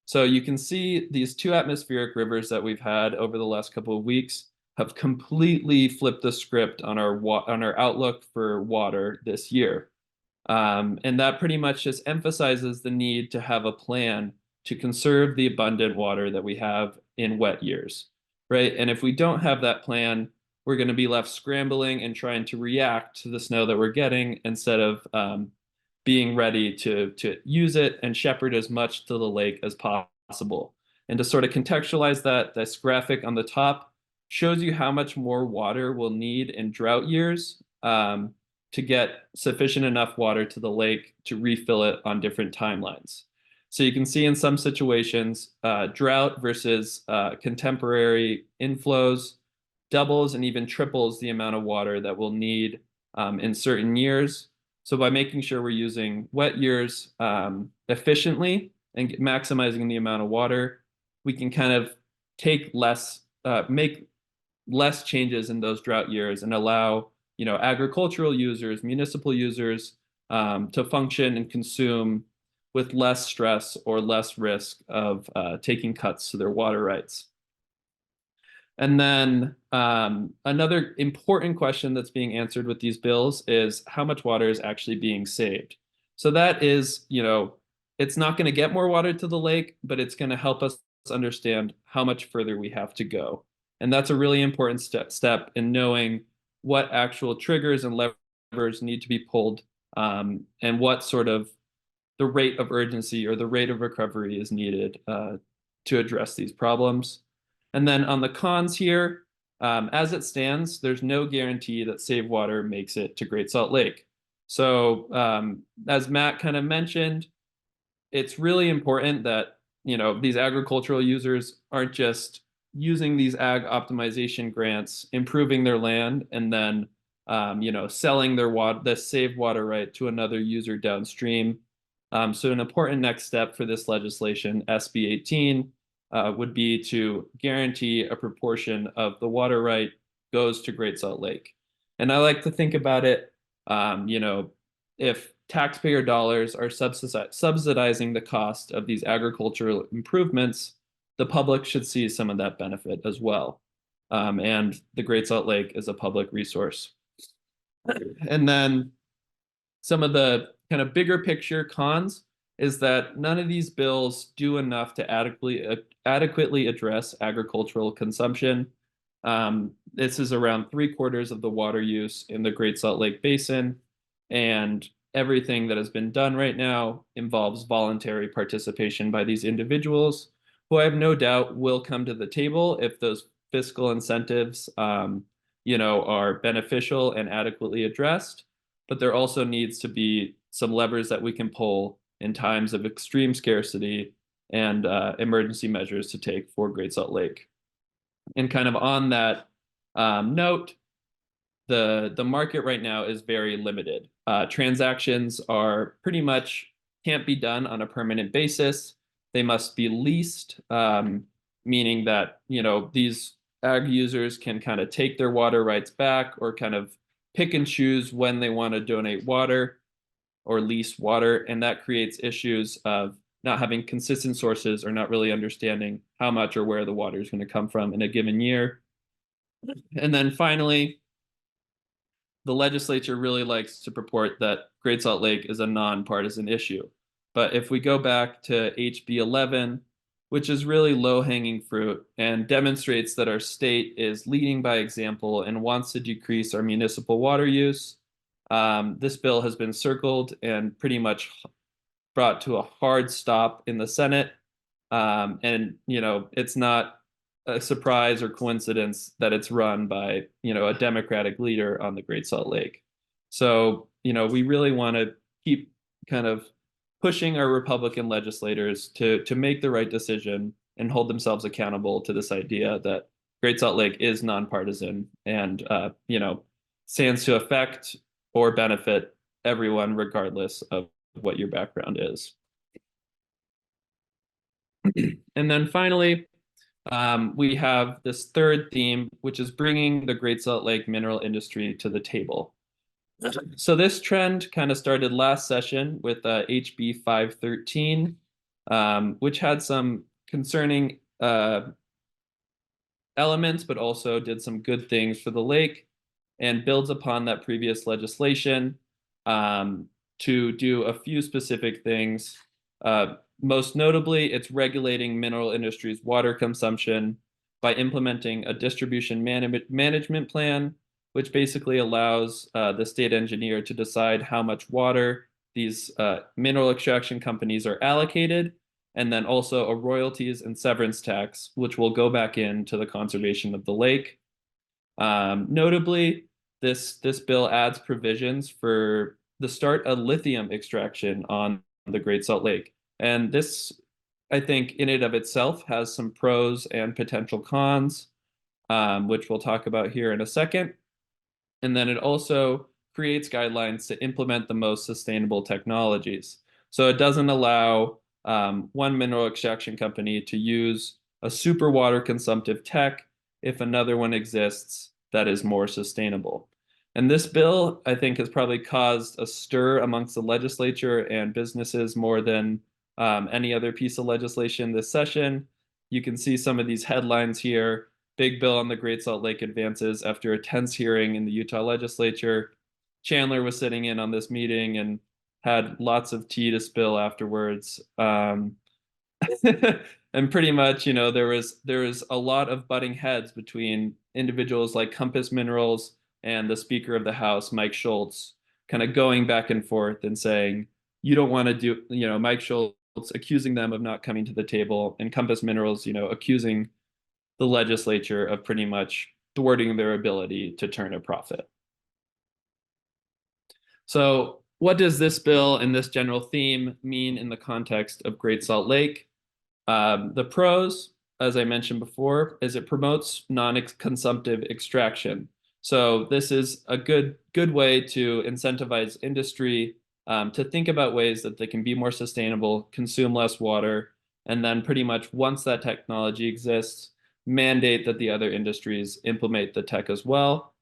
[SPEAKER 4] So you can see these two atmospheric rivers that we've had over the last couple of weeks have completely flipped the script on our outlook for water this year. And that pretty much just emphasizes the need to have a plan to conserve the abundant water that we have in wet years, right? And if we don't have that plan, we're going to be left scrambling and trying to react to the snow that we're getting instead of being ready to use it and shepherd as much to the lake as possible. And to sort of contextualize that, this graphic on the top shows you how much more water we'll need in drought years to get sufficient enough water to the lake to refill it on different timelines. So you can see in some situations, drought versus contemporary inflows doubles and even triples the amount of water that we'll need in certain years. So by making sure we're using wet years efficiently and maximizing the amount of water, we can kind of make less changes in those drought years and allow agricultural users, municipal users to function and consume with less stress or less risk of taking cuts to their water rights. And then another important question that's being answered with these bills is how much water is actually being saved. So that is, it's not going to get more water to the lake, but it's going to help us understand how much further we have to go. And that's a really important step in knowing what actual triggers and levers need to be pulled and what sort of the rate of urgency or the rate of recovery is needed to address these problems. And then on the cons here, as it stands, there's no guarantee that Save Water makes it to Great Salt Lake. So as Matt kind of mentioned, it's really important that these agricultural users aren't just using these ag optimization grants, improving their land, and then selling the saved water right to another user downstream. So an important next step for this legislation, SB 18, would be to guarantee a proportion of the water right goes to Great Salt Lake. And I like to think about it, if taxpayer dollars are subsidizing the cost of these agricultural improvements, the public should see some of that benefit as well. And the Great Salt Lake is a public resource. And then some of the kind of bigger picture cons is that none of these bills do enough to adequately address agricultural consumption. This is around 3/4 of the water use in the Great Salt Lake Basin, and everything that has been done right now involves voluntary participation by these individuals, who I have no doubt will come to the table if those fiscal incentives, are beneficial and adequately addressed. But there also needs to be some levers that we can pull in times of extreme scarcity and emergency measures to take for Great Salt Lake. And kind of on that note, the market right now is very limited. Transactions are pretty much can't be done on a permanent basis. They must be leased, meaning that these ag users can kind of take their water rights back, or kind of pick and choose when they want to donate water or lease water, and that creates issues of not having consistent sources or not really understanding how much or where the water is going to come from in a given year. And then finally, the legislature really likes to purport that Great Salt Lake is a nonpartisan issue. But if we go back to HB 11, which is really low-hanging fruit and demonstrates that our state is leading by example and wants to decrease our municipal water use, this bill has been circled and pretty much brought to a hard stop in the Senate. And it's not a surprise or coincidence that it's run by a Democratic leader on the Great Salt Lake. So we really want to keep kind of pushing our Republican legislators to make the right decision and hold themselves accountable to this idea that Great Salt Lake is nonpartisan and stands to affect or benefit everyone regardless of what your background is. And then finally, we have this third theme, which is bringing the Great Salt Lake mineral industry to the table. So this trend kind of started last session with HB 513, which had some concerning elements, but also did some good things for the lake and builds upon that previous legislation to do a few specific things. Most notably, it's regulating mineral industry's water consumption by implementing a distribution management plan, which basically allows the state engineer to decide how much water these mineral extraction companies are allocated, and then also a royalties and severance tax, which will go back into the conservation of the lake. Notably, this bill adds provisions for the start of lithium extraction on the Great Salt Lake. And this, I think, in and of itself has some pros and potential cons, which we'll talk about here in a second. And then it also creates guidelines to implement the most sustainable technologies. So it doesn't allow one mineral extraction company to use a super water consumptive tech if another one exists that is more sustainable. And this bill, I think, has probably caused a stir amongst the legislature and businesses more than any other piece of legislation this session. You can see some of these headlines here. Big bill on the Great Salt Lake advances after a tense hearing in the Utah legislature. Chandler was sitting in on this meeting and had lots of tea to spill afterwards. And pretty much, there was a lot of butting heads between individuals like Compass Minerals and the Speaker of the House, Mike Schultz, kind of going back and forth and saying, you don't want to do, Mike Schultz accusing them of not coming to the table, and Compass Minerals, accusing the legislature of pretty much thwarting their ability to turn a profit. So what does this bill and this general theme mean in the context of Great Salt Lake? The pros, as I mentioned before, is it promotes non-consumptive extraction. So this is a good way to incentivize industry to think about ways that they can be more sustainable, consume less water, and then pretty much once that technology exists, mandate that the other industries implement the tech as well.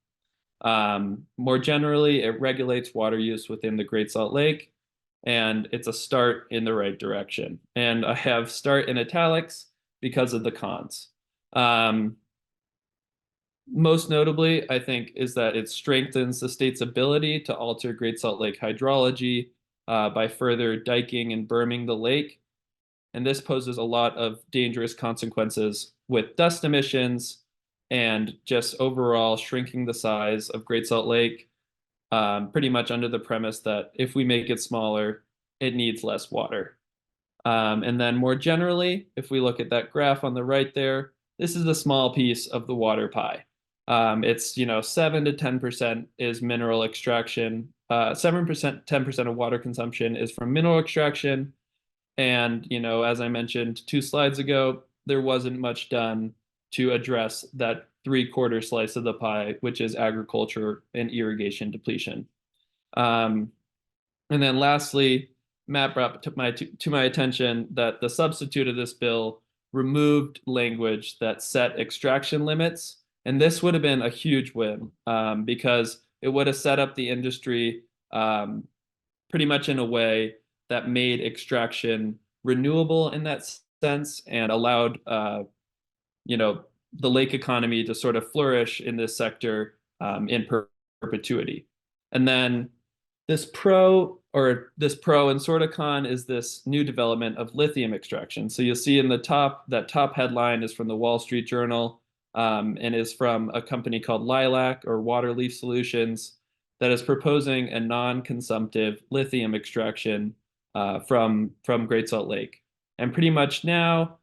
[SPEAKER 4] More generally, it regulates water use within the Great Salt Lake, and it's a start in the right direction. And I have start in italics because of the cons. Most notably, I think, is that it strengthens the state's ability to alter Great Salt Lake hydrology by further diking and berming the lake. And this poses a lot of dangerous consequences with dust emissions and just overall shrinking the size of Great Salt Lake, pretty much under the premise that if we make it smaller, it needs less water. And then more generally, if we look at that graph on the right there, this is a small piece of the water pie. It's 7 to 10% is mineral extraction. 7%, 10% of water consumption is from mineral extraction. And, as I mentioned 2 slides ago, there wasn't much done to address that 3/4 slice of the pie, which is agriculture and irrigation depletion. And then lastly, Matt brought to my attention that the substitute of this bill removed language that set extraction limits. And this would have been a huge win because it would have set up the industry pretty much in a way that made extraction renewable in that sense and allowed the lake economy to sort of flourish in this sector in perpetuity. And then this pro and sort of con is this new development of lithium extraction. So you'll see in the top, that top headline is from the Wall Street Journal and is from a company called Lilac or Waterleaf Solutions that is proposing a non-consumptive lithium extraction from Great Salt Lake. And pretty much now,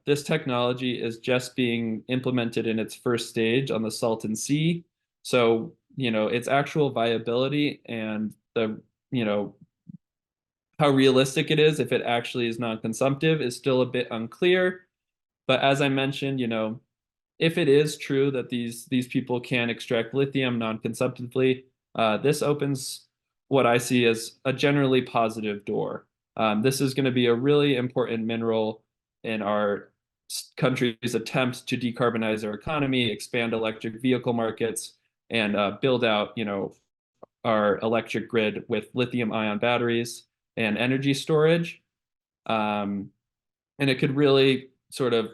[SPEAKER 4] this technology is just being implemented in its first stage on the Salton Sea. So, its actual viability and the, how realistic it is if it actually is non-consumptive is still a bit unclear. But as I mentioned, if it is true that these people can extract lithium non-consumptively, this opens what I see as a generally positive door. This is going to be a really important mineral in our country's attempts to decarbonize our economy, expand electric vehicle markets, and build out, our electric grid with lithium-ion batteries and energy storage. And it could really sort of,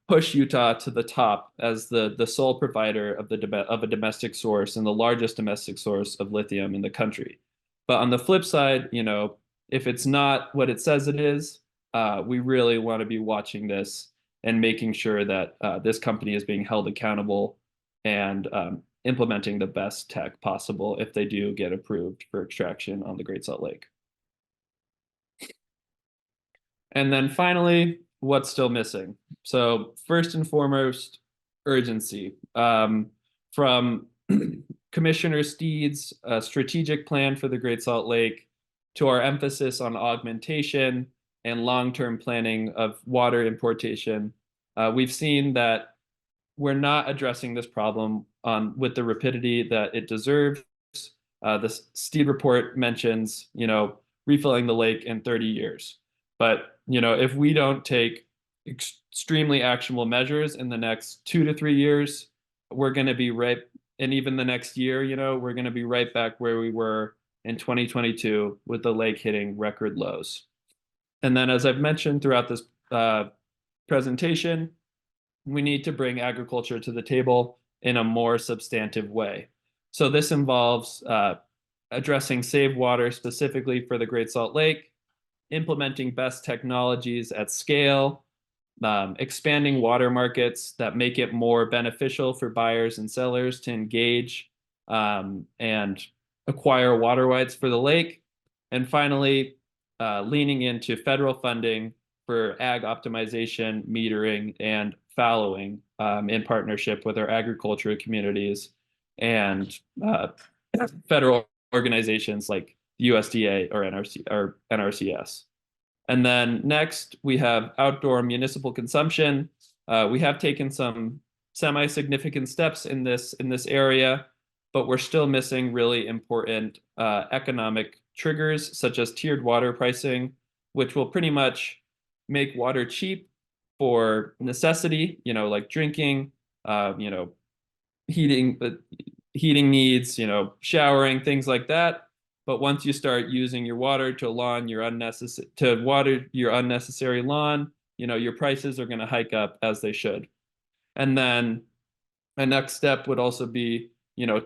[SPEAKER 4] push Utah to the top as the sole provider of a domestic source and the largest domestic source of lithium in the country. But on the flip side, if it's not what it says it is, we really want to be watching this and making sure that this company is being held accountable and implementing the best tech possible if they do get approved for extraction on the Great Salt Lake. And then finally, what's still missing? So first and foremost, urgency. From Commissioner Steed's strategic plan for the Great Salt Lake to our emphasis on augmentation and long-term planning of water importation, we've seen that we're not addressing this problem with the rapidity that it deserves. The Steed report mentions, refilling the lake in 30 years. But, if we don't take extremely actionable measures in the next 2 to 3 years, we're going to be and even the next year, we're going to be right back where we were in 2022 with the lake hitting record lows. And then, as I've mentioned throughout this presentation, we need to bring agriculture to the table in a more substantive way. So this involves addressing save water specifically for the Great Salt Lake, implementing best technologies at scale, expanding water markets that make it more beneficial for buyers and sellers to engage and acquire water rights for the lake. And finally, leaning into federal funding for ag optimization, metering, and fallowing in partnership with our agriculture communities and federal organizations like the USDA or NRCS. And then next, we have outdoor municipal consumption. We have taken some semi-significant steps in this area, but we're still missing really important economic triggers, such as tiered water pricing, which will pretty much make water cheap for necessity, like drinking, heating, heating needs, showering, things like that. But once you start using your water to water your unnecessary lawn, your prices are going to hike up, as they should. And then a next step would also be,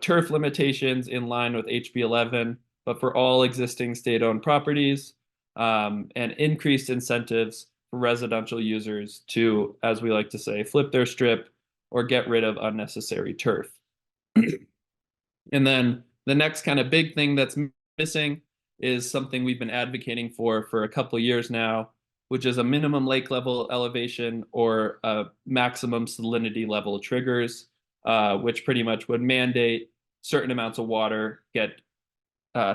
[SPEAKER 4] turf limitations in line with HB 11, but for all existing state-owned properties, and increased incentives for residential users to, as we like to say, flip their strip or get rid of unnecessary turf. And then the next kind of big thing that's missing is something we've been advocating for a couple of years now, which is a minimum lake level elevation or a maximum salinity level triggers, which pretty much would mandate certain amounts of water get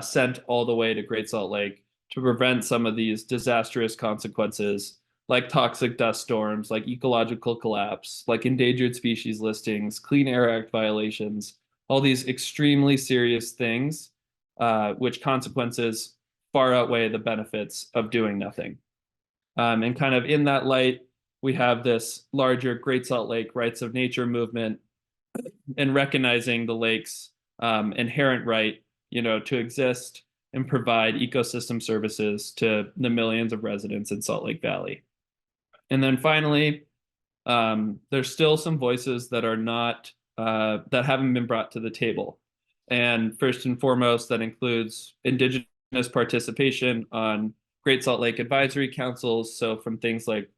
[SPEAKER 4] sent all the way to Great Salt Lake to prevent some of these disastrous consequences, like toxic dust storms, like ecological collapse, like endangered species listings, Clean Air Act violations, all these extremely serious things, which consequences far outweigh the benefits of doing nothing. And kind of in that light, we have this larger Great Salt Lake rights of nature movement, and recognizing the lake's inherent right, to exist and provide ecosystem services to the millions of residents in Salt Lake Valley. And then finally, there's still some voices that are not that haven't been brought to the table. And first and foremost, that includes Indigenous participation on Great Salt Lake advisory councils. So from things like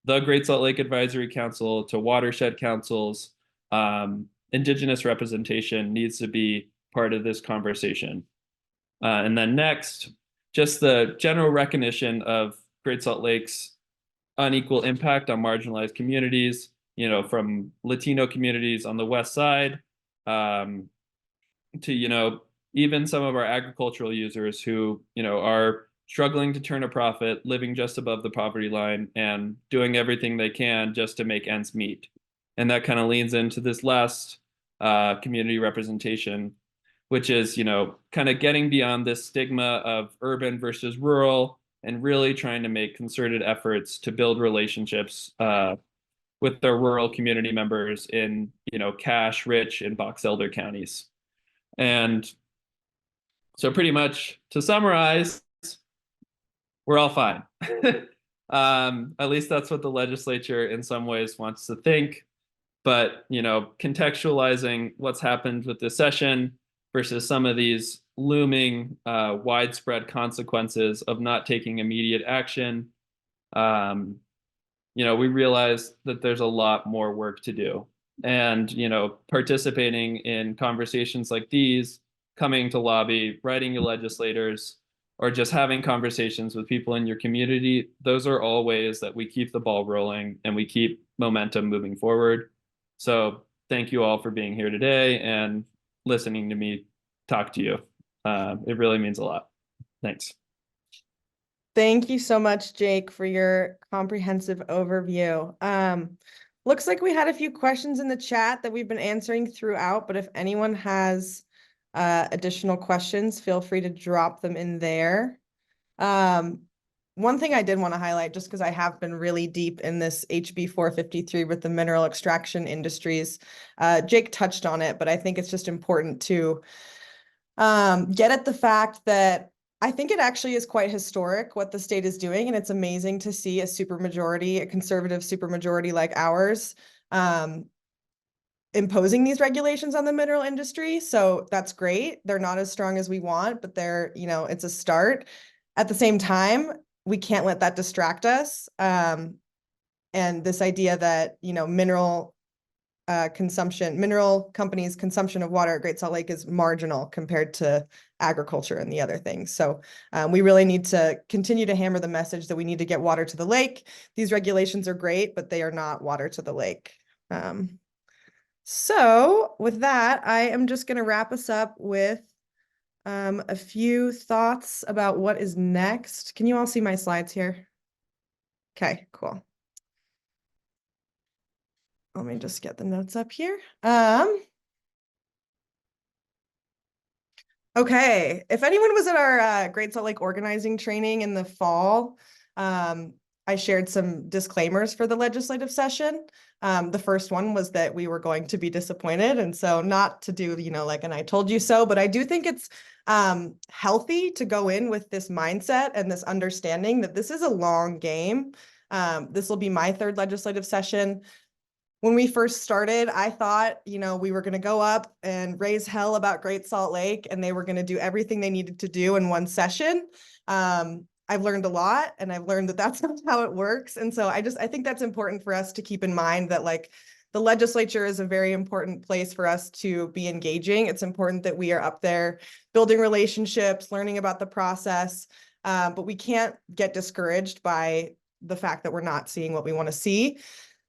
[SPEAKER 4] the Great Salt Lake Advisory Council to watershed councils, Indigenous representation needs to be part of this conversation. And then next, just the general recognition of Great Salt Lake's unequal impact on marginalized communities, from Latino communities on the west side, to, even some of our agricultural users who, are struggling to turn a profit, living just above the poverty line and doing everything they can just to make ends meet. And that kind of leans into this last community representation, which is, kind of getting beyond this stigma of urban versus rural and really trying to make concerted efforts to build relationships with their rural community members in, Cache, Rich, and Box Elder counties. And so pretty much to summarize, we're all fine. At least that's what the legislature in some ways wants to think. But, contextualizing what's happened with this session versus some of these looming widespread consequences of not taking immediate action, we realize that there's a lot more work to do. And, participating in conversations like these, coming to lobby, writing your legislators, or just having conversations with people in your community, those are all ways that we keep the ball rolling and we keep momentum moving forward. So thank you all for being here today and listening to me talk to you. It really means a lot. Thanks.
[SPEAKER 1] Thank you so much, Jake, for your comprehensive overview. Looks like we had a few questions in the chat that we've been answering throughout, but if anyone has additional questions, feel free to drop them in there. One thing I did want to highlight, just because I have been really deep in this HB 453 with the mineral extraction industries, Jake touched on it, but I think it's just important to get at the fact that I think it actually is quite historic what the state is doing, and it's amazing to see a conservative supermajority like ours, imposing these regulations on the mineral industry. So that's great. They're not as strong as we want, but they're, it's a start. At the same time, we can't let that distract us. And this idea that, mineral companies' consumption of water at Great Salt Lake is marginal compared to agriculture and the other things. So we really need to continue to hammer the message that we need to get water to the lake. These regulations are great, but they are not water to the lake. So with that, I am just going to wrap us up with a few thoughts about what is next. Can you all see my slides here? Okay, cool. Let me just get the notes up here. Okay, if anyone was at our Great Salt Lake organizing training in the fall, I shared some disclaimers for the legislative session. The first one was that we were going to be disappointed. And so not to do, like an I told you so, but I do think it's healthy to go in with this mindset and this understanding that this is a long game. This will be my third legislative session. When we first started, I thought, we were going to go up and raise hell about Great Salt Lake, and they were going to do everything they needed to do in one session. I've learned a lot, and I've learned that that's not how it works. And so I think that's important for us to keep in mind that the legislature is a very important place for us to be engaging. It's important that we are up there building relationships, learning about the process, but we can't get discouraged by the fact that we're not seeing what we want to see.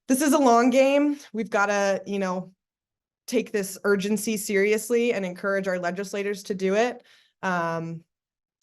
[SPEAKER 1] This is a long game. We've got to, take this urgency seriously and encourage our legislators to do it.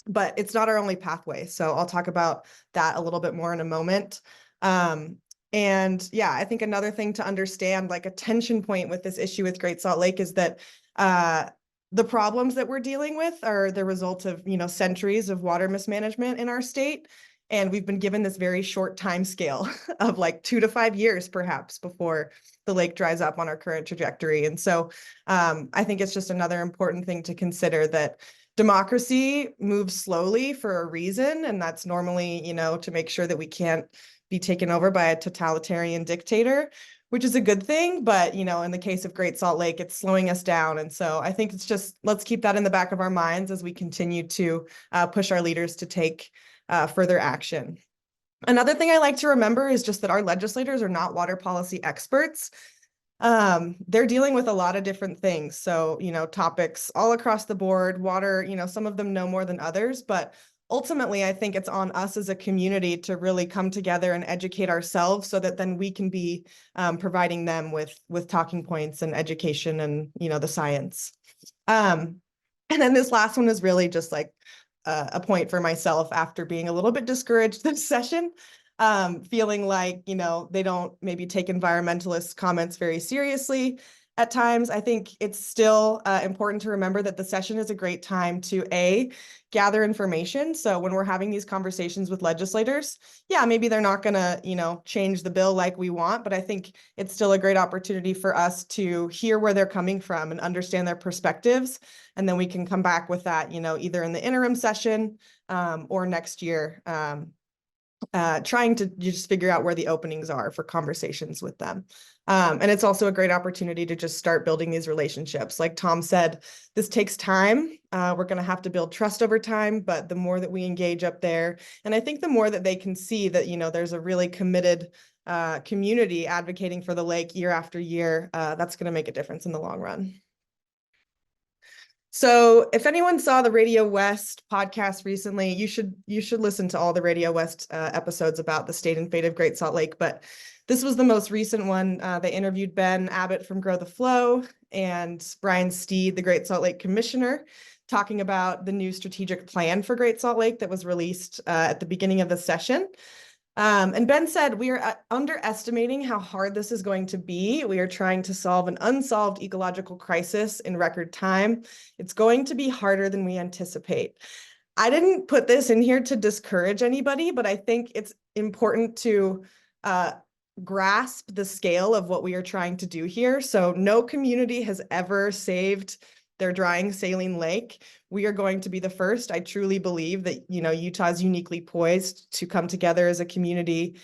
[SPEAKER 1] But it's not our only pathway. So I'll talk about that a little bit more in a moment. And yeah, I think another thing to understand, like a tension point with this issue with Great Salt Lake, is that the problems that we're dealing with are the result of, centuries of water mismanagement in our state. And we've been given this very short time scale of 2 to 5 years, perhaps, before the lake dries up on our current trajectory. And so I think it's just another important thing to consider, that democracy moves slowly for a reason. And that's normally, to make sure that we can't be taken over by a totalitarian dictator, which is a good thing. But, in the case of Great Salt Lake, it's slowing us down. And so I think it's just, let's keep that in the back of our minds as we continue to push our leaders to take further action. Another thing I like to remember is just that our legislators are not water policy experts. They're dealing with a lot of different things. So, topics all across the board, water, some of them know more than others, but ultimately, I think it's on us as a community to really come together and educate ourselves so that then we can be providing them with talking points and education and, the science. And then this last one is really just a point for myself after being a little bit discouraged this session, feeling like, they don't maybe take environmentalist comments very seriously at times. I think it's still important to remember that the session is a great time to gather information. So when we're having these conversations with legislators, yeah, maybe they're not going to, change the bill like we want, but I think it's still a great opportunity for us to hear where they're coming from and understand their perspectives. And then we can come back with that, either in the interim session or next year, trying to just figure out where the openings are for conversations with them. And it's also a great opportunity to just start building these relationships. Like Tom said, this takes time. We're going to have to build trust over time, but the more that we engage up there, and I think the more that they can see that, there's a really committed community advocating for the lake year after year, that's going to make a difference in the long run. So if anyone saw the Radio West podcast recently, you should listen to all the Radio West episodes about the state and fate of Great Salt Lake. But this was the most recent one. They interviewed Ben Abbott from Grow the Flow and Brian Steed, the Great Salt Lake Commissioner, talking about the new strategic plan for Great Salt Lake that was released at the beginning of the session. And Ben said, we are underestimating how hard this is going to be. We are trying to solve an unsolved ecological crisis in record time. It's going to be harder than we anticipate. I didn't put this in here to discourage anybody, but I think it's important to grasp the scale of what we are trying to do here. So no community has ever saved their drying saline lake. We are going to be the first. I truly believe that, Utah is uniquely poised to come together as a community,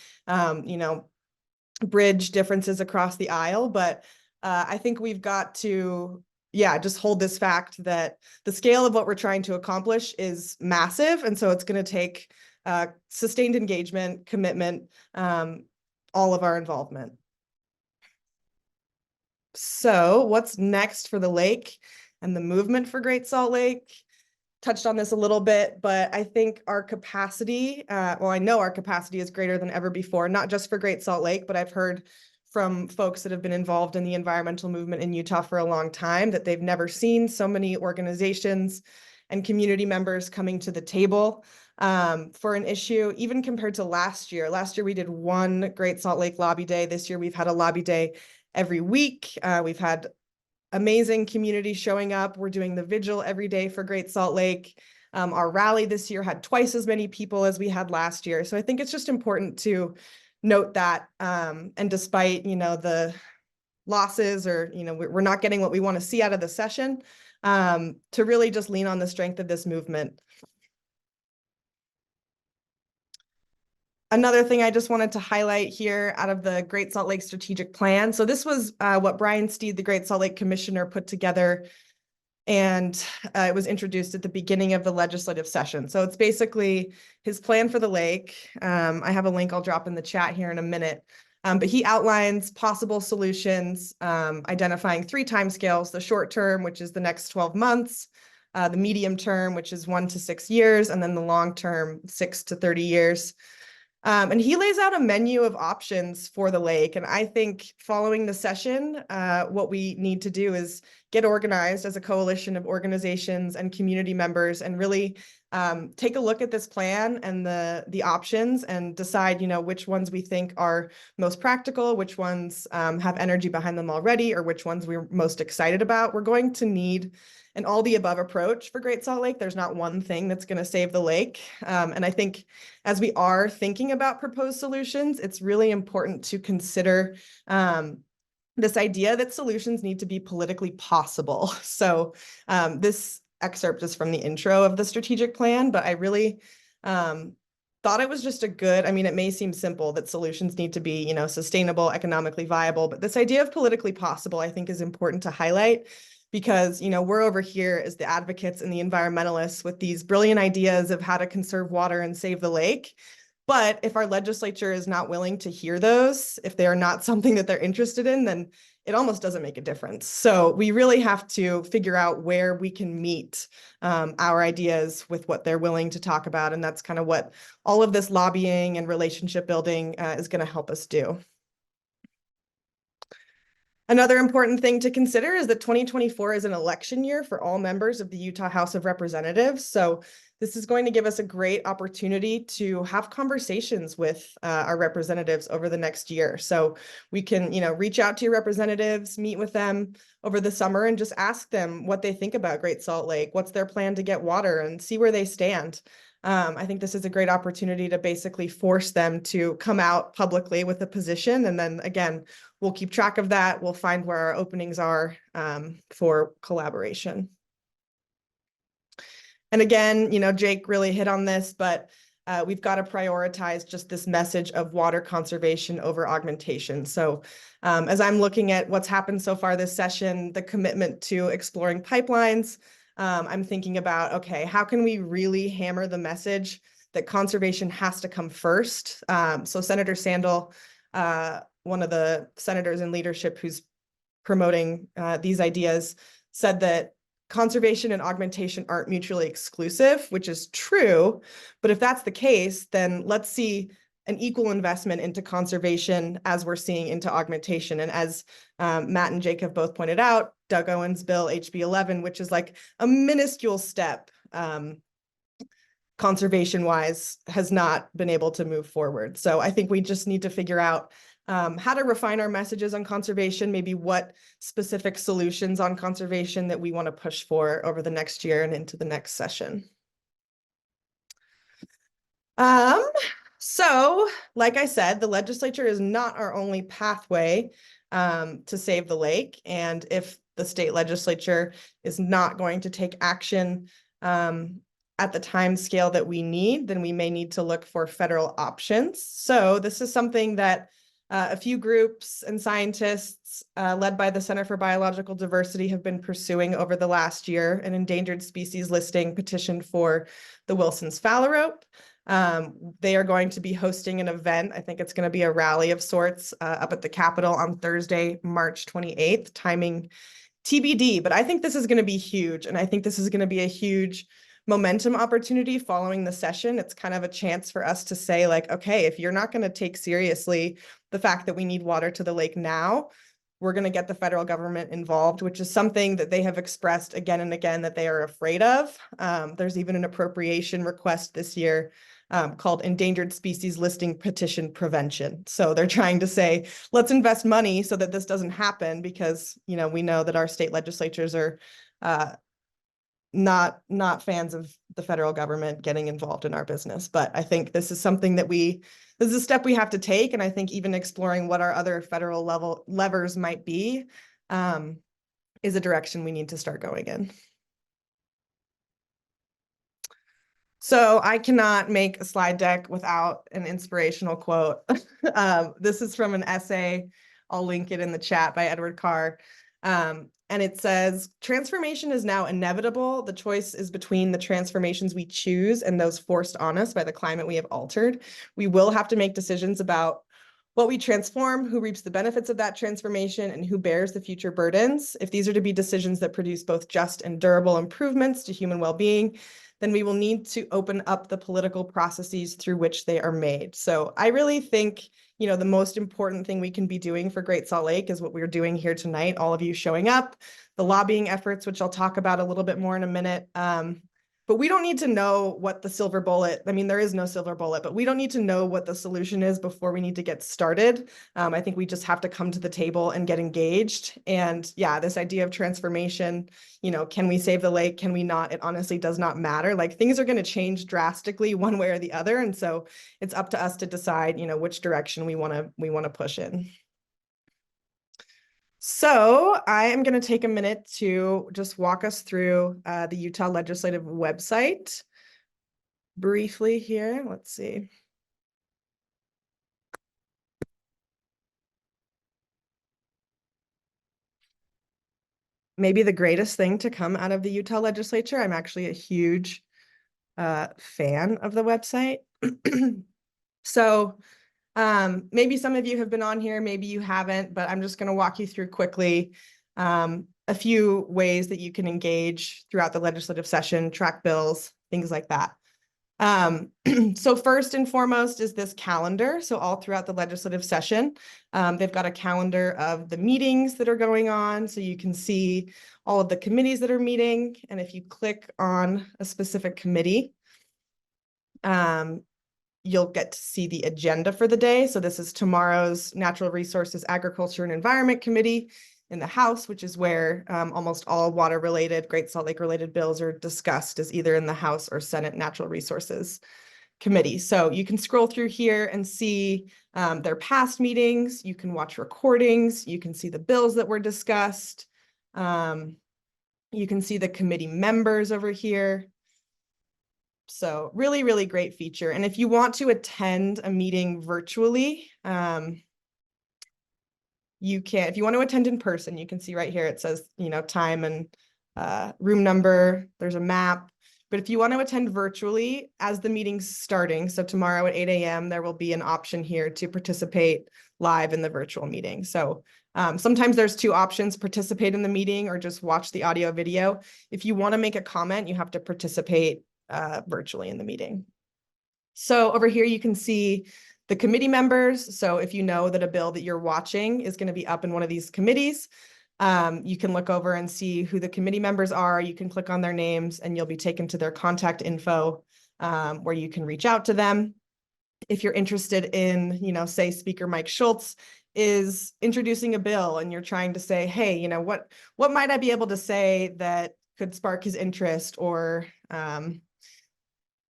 [SPEAKER 1] bridge differences across the aisle. But I think we've got to, just hold this fact that the scale of what we're trying to accomplish is massive. And so it's going to take sustained engagement, commitment, all of our involvement. So what's next for the lake and the movement for Great Salt Lake? Touched on this a little bit, but I think our capacity, I know our capacity is greater than ever before, not just for Great Salt Lake, but I've heard from folks that have been involved in the environmental movement in Utah for a long time that they've never seen so many organizations and community members coming to the table for an issue, even compared to last year. Last year, we did one Great Salt Lake Lobby Day. This year, we've had a lobby day every week. We've had amazing community showing up. We're doing the vigil every day for Great Salt Lake. Our rally this year had twice as many people as we had last year. So I think it's just important to note that. And despite, the losses or, we're not getting what we want to see out of the session, to really just lean on the strength of this movement. Another thing I just wanted to highlight here out of the Great Salt Lake Strategic Plan. So this was what Brian Steed, the Great Salt Lake Commissioner, put together, and it was introduced at the beginning of the legislative session. So it's basically his plan for the lake. I have a link I'll drop in the chat here in a minute. But he outlines possible solutions, identifying 3 timescales: the short term, which is the next 12 months, the medium term, which is 1 to 6 years, and then the long term, 6 to 30 years. And he lays out a menu of options for the lake. And I think following the session, what we need to do is get organized as a coalition of organizations and community members and really take a look at this plan and the options and decide, which ones we think are most practical, which ones have energy behind them already, or which ones we're most excited about. We're going to need an all-the-above approach for Great Salt Lake. There's not one thing that's going to save the lake. And I think as we are thinking about proposed solutions, it's really important to consider this idea that solutions need to be politically possible. So this excerpt is from the intro of the strategic plan, but I really thought it was just it may seem simple that solutions need to be, sustainable, economically viable, but this idea of politically possible, I think, is important to highlight. Because, we're over here as the advocates and the environmentalists with these brilliant ideas of how to conserve water and save the lake. But if our legislature is not willing to hear those, if they are not something that they're interested in, then it almost doesn't make a difference. So we really have to figure out where we can meet our ideas with what they're willing to talk about. And that's kind of what all of this lobbying and relationship building is going to help us do. Another important thing to consider is that 2024 is an election year for all members of the Utah House of Representatives. So this is going to give us a great opportunity to have conversations with our representatives over the next year. So we can, reach out to your representatives, meet with them over the summer and just ask them what they think about Great Salt Lake, what's their plan to get water, and see where they stand. I think this is a great opportunity to basically force them to come out publicly with a position. And then again, we'll keep track of that. We'll find where our openings are for collaboration. And again, Jake really hit on this, but we've got to prioritize just this message of water conservation over augmentation. So as I'm looking at what's happened so far this session, the commitment to exploring pipelines, I'm thinking about, okay, how can we really hammer the message that conservation has to come first? So Senator Sandel, one of the senators in leadership who's promoting these ideas, said that conservation and augmentation aren't mutually exclusive, which is true. But if that's the case, then let's see an equal investment into conservation as we're seeing into augmentation. And as Matt and Jake have both pointed out, Doug Owen's bill, HB 11, which is like a minuscule step conservation-wise, has not been able to move forward. So I think we just need to figure out how to refine our messages on conservation, maybe what specific solutions on conservation that we want to push for over the next year and into the next session. So, like I said, the legislature is not our only pathway to save the lake. And if the state legislature is not going to take action at the time scale that we need, then we may need to look for federal options. So this is something that a few groups and scientists led by the Center for Biological Diversity have been pursuing over the last year, an endangered species listing petition for the Wilson's phalarope. They are going to be hosting an event. I think it's going to be a rally of sorts up at the Capitol on Thursday, March 28th, timing TBD. But I think this is going to be huge. And I think this is going to be a huge momentum opportunity following the session. It's kind of a chance for us to say, like, okay, if you're not going to take seriously the fact that we need water to the lake now, we're going to get the federal government involved, which is something that they have expressed again and again that they are afraid of. There's even an appropriation request this year called Endangered Species Listing Petition Prevention. So they're trying to say, let's invest money so that this doesn't happen, because, you know, we know that our state legislatures are not fans of the federal government getting involved in our business. But I think this is something that this is a step we have to take. And I think even exploring what our other federal level levers might be is a direction we need to start going in. So I cannot make a slide deck without an inspirational quote. This is from an essay. I'll link it in the chat by Edward Carr. And it says, transformation is now inevitable. The choice is between the transformations we choose and those forced on us by the climate we have altered. We will have to make decisions about what we transform, who reaps the benefits of that transformation, and who bears the future burdens. If these are to be decisions that produce both just and durable improvements to human well-being, then we will need to open up the political processes through which they are made. So I really think, you know, the most important thing we can be doing for Great Salt Lake is what we're doing here tonight, all of you showing up, the lobbying efforts, which I'll talk about a little bit more in a minute. But we don't need to know what the silver bullet, I mean, there is no silver bullet, but we don't need to know what the solution is before we need to get started. I think we just have to come to the table and get engaged. And yeah, this idea of transformation, you know, can we save the lake? Can we not? It honestly does not matter. Like, things are going to change drastically one way or the other. And so it's up to us to decide, you know, which direction we want to push in. So I am going to take a minute to just walk us through the Utah Legislative website briefly here. Let's see. Maybe the greatest thing to come out of the Utah legislature. I'm actually a huge fan of the website. So maybe some of you have been on here, maybe you haven't, but I'm just going to walk you through quickly a few ways that you can engage throughout the legislative session, track bills, things like that. So first and foremost is this calendar. So all throughout the legislative session, they've got a calendar of the meetings that are going on. So you can see all of the committees that are meeting. And if you click on a specific committee, you'll get to see the agenda for the day. So this is tomorrow's Natural Resources, Agriculture, and Environment Committee in the House, which is where almost all water-related, Great Salt Lake-related bills are discussed, is either in the House or Senate Natural Resources Committee. So you can scroll through here and see their past meetings. You can watch recordings. You can see the bills that were discussed. You can see the committee members over here. So really, really great feature. And if you want to attend a meeting virtually, you can. If you want to attend in person, you can see right here, it says, you know, time and room number, there's a map. But if you want to attend virtually as the meeting's starting, so tomorrow at 8 a.m., there will be an option here to participate live in the virtual meeting. So sometimes there's two options: participate in the meeting or just watch the audio video. If you want to make a comment, you have to participate virtually in the meeting. So over here, you can see the committee members. So if you know that a bill that you're watching is going to be up in one of these committees, you can look over and see who the committee members are. You can click on their names and you'll be taken to their contact info where you can reach out to them. If you're interested in, you know, say Speaker Mike Schultz is introducing a bill and you're trying to say, hey, you know, what might I be able to say that could spark his interest, or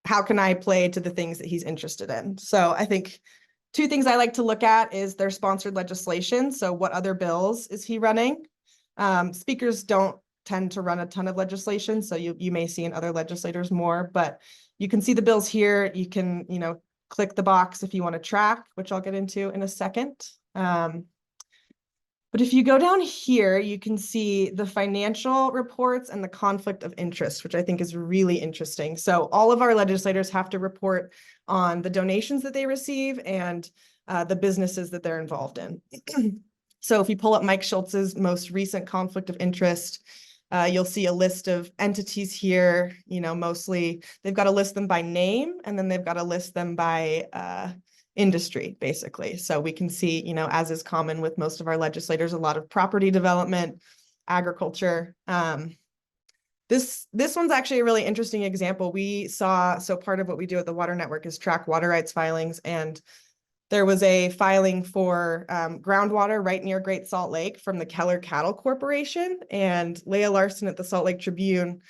[SPEAKER 1] how can I play to the things that he's interested in? So I think two things I like to look at is their sponsored legislation. So what other bills is he running? Speakers don't tend to run a ton of legislation, so you may see in other legislators more, but you can see the bills here. You can, you know, click the box if you want to track, which I'll get into in a second. But if you go down here, you can see the financial reports and the conflict of interest, which I think is really interesting. So all of our legislators have to report on the donations that they receive and the businesses that they're involved in. So if you pull up Mike Schultz's most recent conflict of interest, you'll see a list of entities here. You know, mostly they've got to list them by name, and then they've got to list them by industry, basically. So we can see, you know, as is common with most of our legislators, a lot of property development, agriculture. This one's actually a really interesting example. We saw, so part of what we do at the Water Network is track water rights filings, and there was a filing for groundwater right near Great Salt Lake from the Keller Cattle Corporation, and Leah Larson at the Salt Lake Tribune,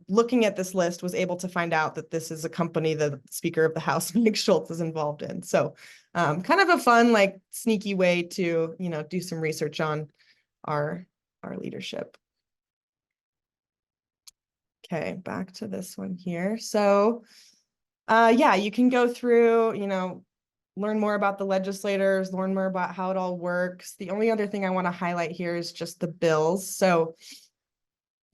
[SPEAKER 1] looking at this list, was able to find out that this is a company that the Speaker of the House, Mike Schultz, is involved in. So kind of a fun, like sneaky way to, you know, do some research on our leadership. Okay, back to this one here. So yeah, you can go through, you know, learn more about the legislators, learn more about how it all works. The only other thing I want to highlight here is just the bills. So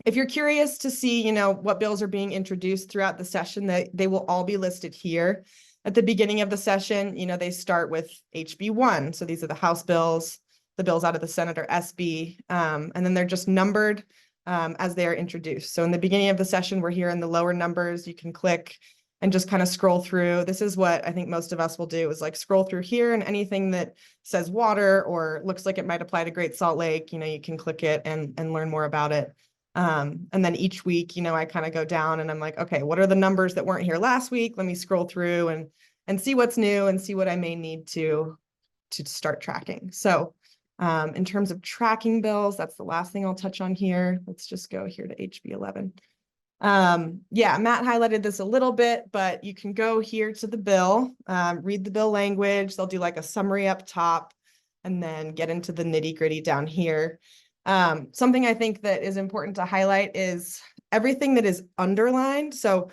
[SPEAKER 1] if you're curious to see, you know, what bills are being introduced throughout the session, that they will all be listed here. At the beginning of the session, you know, they start with HB1. So these are the House bills, the bills out of the Senate are SB, and then they're just numbered as they are introduced. So in the beginning of the session, we're here in the lower numbers. You can click and just kind of scroll through. This is what I think most of us will do, is like scroll through here, and anything that says water or looks like it might apply to Great Salt Lake, you know, you can click it and learn more about it. And then each week, you know, I kind of go down and I'm like, okay, what are the numbers that weren't here last week? Let me scroll through and see what's new and see what I may need to start tracking. So in terms of tracking bills, that's the last thing I'll touch on here. Let's just go here to HB11. Yeah, Matt highlighted this a little bit, but you can go here to the bill, read the bill language. They'll do like a summary up top and then get into the nitty-gritty down here. Something I think that is important to highlight is everything that is underlined. So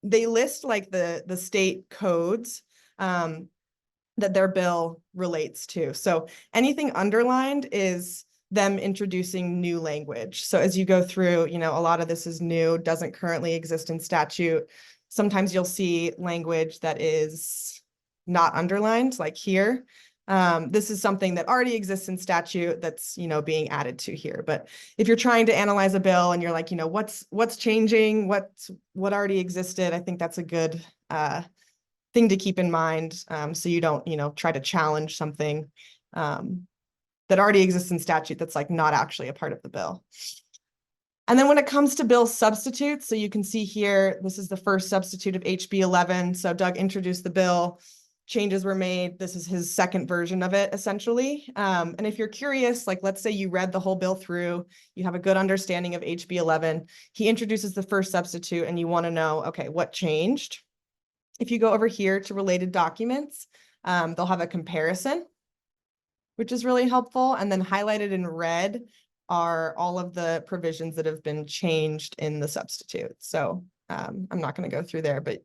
[SPEAKER 1] they list like the state codes that their bill relates to. So anything underlined is them introducing new language. So as you go through, you know, a lot of this is new, doesn't currently exist in statute. Sometimes you'll see language that is not underlined, like here. This is something that already exists in statute that's, you know, being added to here. But if you're trying to analyze a bill and you're like, you know, what's changing, what already existed, I think that's a good thing to keep in mind, so you don't, you know, try to challenge something that already exists in statute that's like not actually a part of the bill. And then when it comes to bill substitutes, so you can see here, this is the first substitute of HB 11. So Doug introduced the bill, changes were made. This is his second version of it, essentially. And if you're curious, like let's say you read the whole bill through, you have a good understanding of HB 11, he introduces the first substitute and you want to know, okay, what changed? If you go over here to related documents, they'll have a comparison, which is really helpful. And then highlighted in red are all of the provisions that have been changed in the substitute. So I'm not going to go through there, but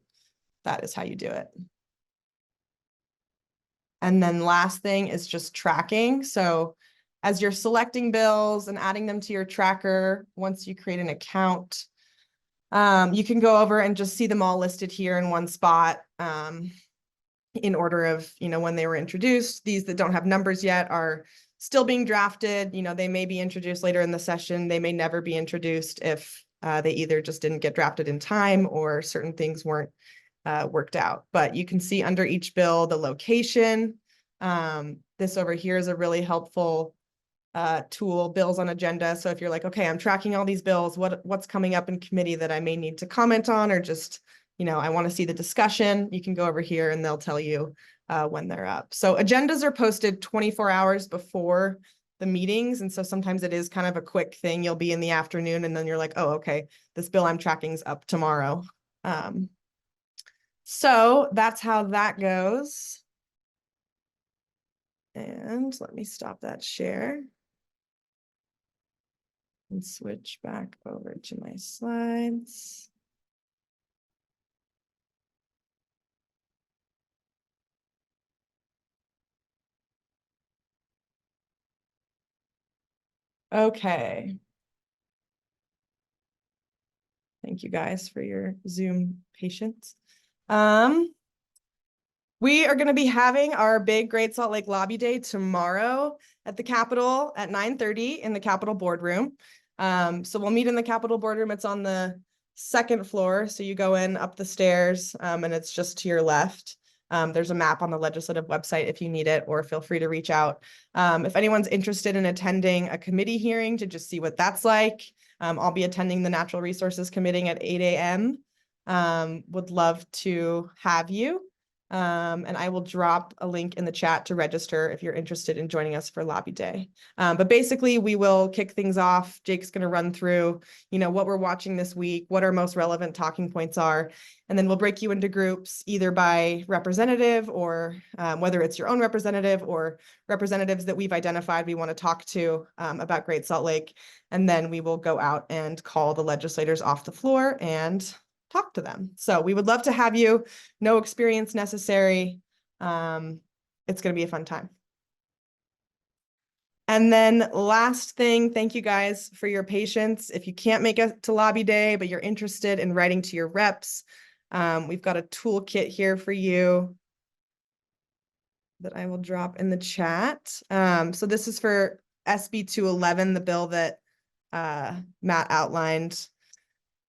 [SPEAKER 1] that is how you do it. And then last thing is just tracking. So as you're selecting bills and adding them to your tracker, once you create an account, you can go over and just see them all listed here in one spot in order of, you know, when they were introduced. These that don't have numbers yet are still being drafted. You know, they may be introduced later in the session. They may never be introduced if they either just didn't get drafted in time or certain things weren't worked out. But you can see under each bill the location. This over here is a really helpful tool, bills on agenda. So if you're like, okay, I'm tracking all these bills, what's coming up in committee that I may need to comment on, or just, you know, I want to see the discussion, you can go over here and they'll tell you when they're up. So agendas are posted 24 hours before the meetings. And so sometimes it is kind of a quick thing. You'll be in the afternoon and then you're like, oh, okay, this bill I'm tracking is up tomorrow. So that's how that goes. And let me stop that share and switch back over to my slides. Okay. Thank you guys for your Zoom patience. We are going to be having our big Great Salt Lake Lobby Day tomorrow at the Capitol at 9:30 in the Capitol boardroom. So we'll meet in the Capitol boardroom. It's on the second floor. So you go in up the stairs and it's just to your left. There's a map on the legislative website if you need it, or feel free to reach out. If anyone's interested in attending a committee hearing to just see what that's like, I'll be attending the Natural Resources Committee at 8 a.m. Would love to have you. And I will drop a link in the chat to register if you're interested in joining us for Lobby Day. But basically, we will kick things off. Jake's going to run through, what we're watching this week, what our most relevant talking points are, and then we'll break you into groups either by representative or whether it's your own representative or representatives that we've identified we want to talk to about Great Salt Lake. And then we will go out and call the legislators off the floor and talk to them. So we would love to have you. No experience necessary. It's going to be a fun time. And then last thing, thank you guys for your patience. If you can't make it to Lobby Day, but you're interested in writing to your reps, we've got a toolkit here for you that I will drop in the chat. So this is for SB 211, the bill that Matt outlined,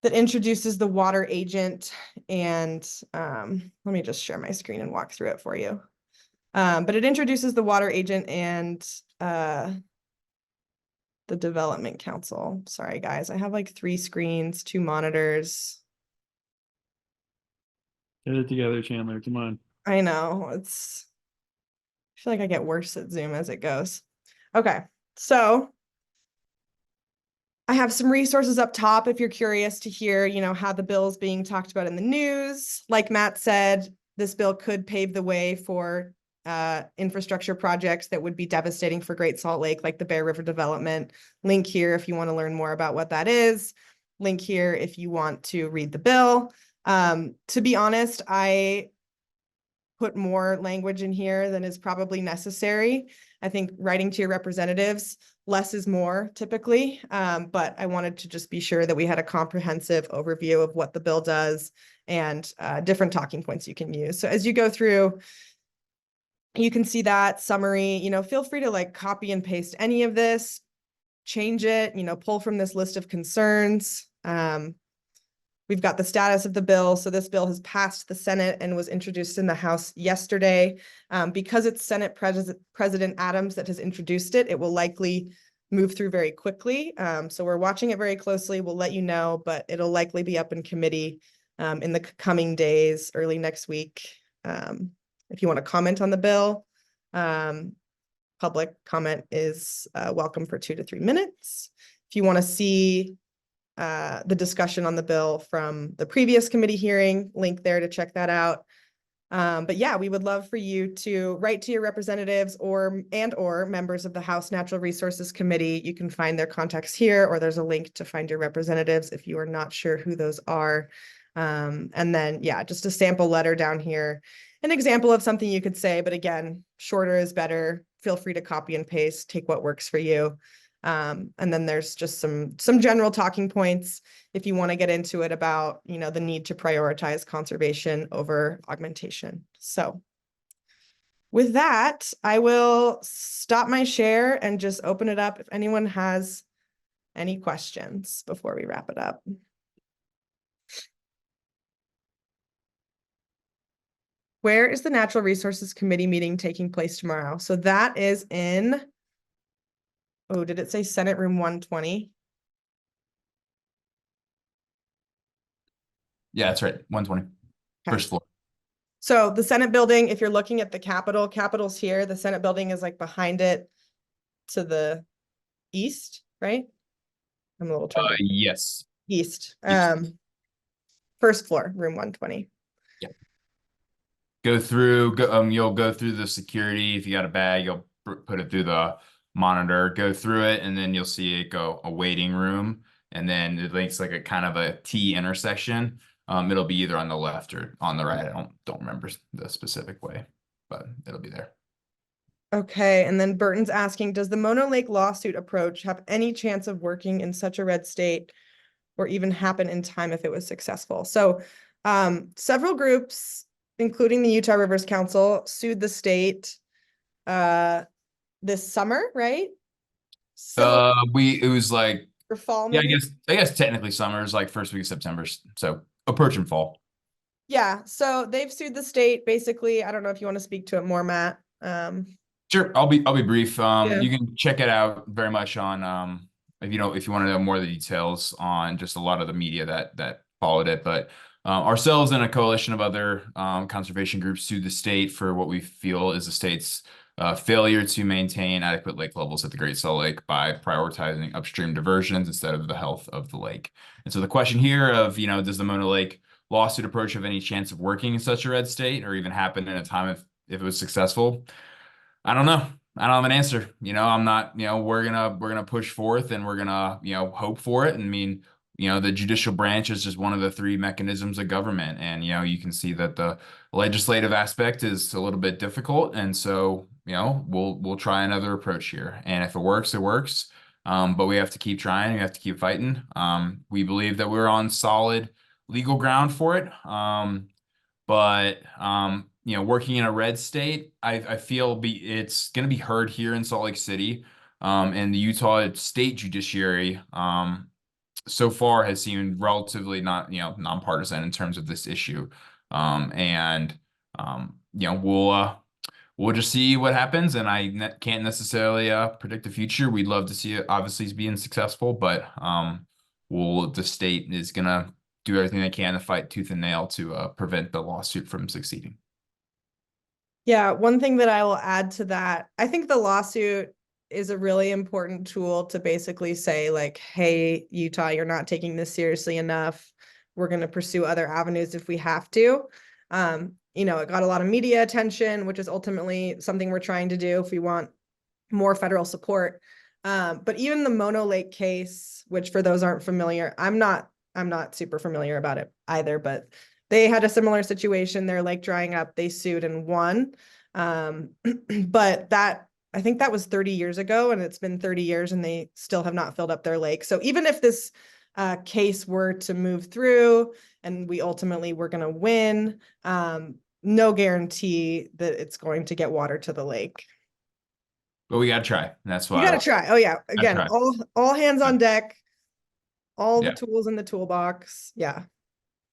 [SPEAKER 1] that introduces the water agent. And let me just share my screen and walk through it for you. But it introduces the water agent and the development council. Sorry, guys, I have like 3 screens, 2 monitors.
[SPEAKER 4] Get it together, Chandler. Come on.
[SPEAKER 1] I know, I feel like I get worse at Zoom as it goes. Okay, so I have some resources up top if you're curious to hear, how the bill is being talked about in the news. Like Matt said, this bill could pave the way for infrastructure projects that would be devastating for Great Salt Lake, like the Bear River development. Link here if you want to learn more about what that is. Link here if you want to read the bill. To be honest, I put more language in here than is probably necessary. I think writing to your representatives, less is more typically, but I wanted to just be sure that we had a comprehensive overview of what the bill does and different talking points you can use. So as you go through, you can see that summary, feel free to copy and paste any of this, change it, pull from this list of concerns. We've got the status of the bill. So this bill has passed the Senate and was introduced in the House yesterday. Because it's Senate President Adams that has introduced it, it will likely move through very quickly. So we're watching it very closely. We'll let you know, but it'll likely be up in committee in the coming days, early next week. If you want to comment on the bill, public comment is welcome for 2 to 3 minutes. If you want to see the discussion on the bill from the previous committee hearing, link there to check that out. But yeah, we would love for you to write to your representatives or members of the House Natural Resources Committee. You can find their contacts here, or there's a link to find your representatives if you are not sure who those are. And then, yeah, just a sample letter down here, an example of something you could say, but again, shorter is better. Feel free to copy and paste, take what works for you. And then there's just some general talking points if you want to get into it about, the need to prioritize conservation over augmentation. So with that, I will stop my share and just open it up if anyone has any questions before we wrap it up. Where is the Natural Resources Committee meeting taking place tomorrow? So that is in, oh, did it say Senate Room 120?
[SPEAKER 3] Yeah, that's right. 120.
[SPEAKER 1] Okay.
[SPEAKER 3] First floor.
[SPEAKER 1] So the Senate building, if you're looking at the Capitol's here, the Senate building is behind it to the east, right? I'm a little turned
[SPEAKER 3] Yes.
[SPEAKER 1] east.
[SPEAKER 3] East.
[SPEAKER 1] First floor, room 120.
[SPEAKER 3] Yeah. You'll go through the security. If you got a bag, you'll put it through the monitor, go through it, and then you'll see it go a waiting room, and then it links like a kind of a T intersection. It'll be either on the left or on the right. I don't remember the specific way, but it'll be there.
[SPEAKER 1] Okay, and then Burton's asking, does the Mono Lake lawsuit approach have any chance of working in such a red state or even happen in time if it was successful? So several groups, including the Utah Rivers Council, sued the state this summer, right?
[SPEAKER 3] It was like,
[SPEAKER 1] for fall,
[SPEAKER 3] yeah,
[SPEAKER 1] maybe?
[SPEAKER 3] I guess technically summer is like first week of September, so approaching fall.
[SPEAKER 1] Yeah, so they've sued the state, basically. I don't know if you want to speak to it more, Matt.
[SPEAKER 3] Sure, I'll be brief.
[SPEAKER 1] Yeah.
[SPEAKER 3] You can check it out very much on if you want to know more of the details on just a lot of the media that followed it. But ourselves and a coalition of other conservation groups sued the state for what we feel is the state's failure to maintain adequate lake levels at the Great Salt Lake by prioritizing upstream diversions instead of the health of the lake. And so the question here of, does the Mona Lake lawsuit approach have any chance of working in such a red state or even happen in a time if it was successful? I don't know. I don't have an answer. I'm not, we're gonna push forth and we're gonna, hope for it. And I mean, the judicial branch is just one of the three mechanisms of government. And, you can see that the legislative aspect is a little bit difficult. And so, we'll try another approach here. And if it works, it works. But we have to keep trying. We have to keep fighting. We believe that we're on solid legal ground for it. But working in a red state, I feel it's going to be heard here in Salt Lake City, and the Utah State Judiciary so far has seemed relatively not nonpartisan in terms of this issue, and we'll just see what happens. And can't necessarily predict the future. We'd love to see it obviously being successful, but the state is gonna do everything they can to fight tooth and nail to prevent the lawsuit from succeeding.
[SPEAKER 1] Yeah, one thing that I will add to that, I think the lawsuit is a really important tool to basically say, like, hey, Utah, you're not taking this seriously enough. We're going to pursue other avenues if we have to. It got a lot of media attention, which is ultimately something we're trying to do if we want more federal support. But even the Mono Lake case, which for those aren't familiar, I'm not super familiar about it either, but they had a similar situation. Their lake drying up, they sued and won. But I think that was 30 years ago, and it's been 30 years and they still have not filled up their lake. So even if this case were to move through and we ultimately were going to win, no guarantee that it's going to get water to the lake.
[SPEAKER 3] But we got to try. And that's why
[SPEAKER 1] You got to try. Oh yeah. Again, all hands on deck, all the tools in the toolbox. Yeah.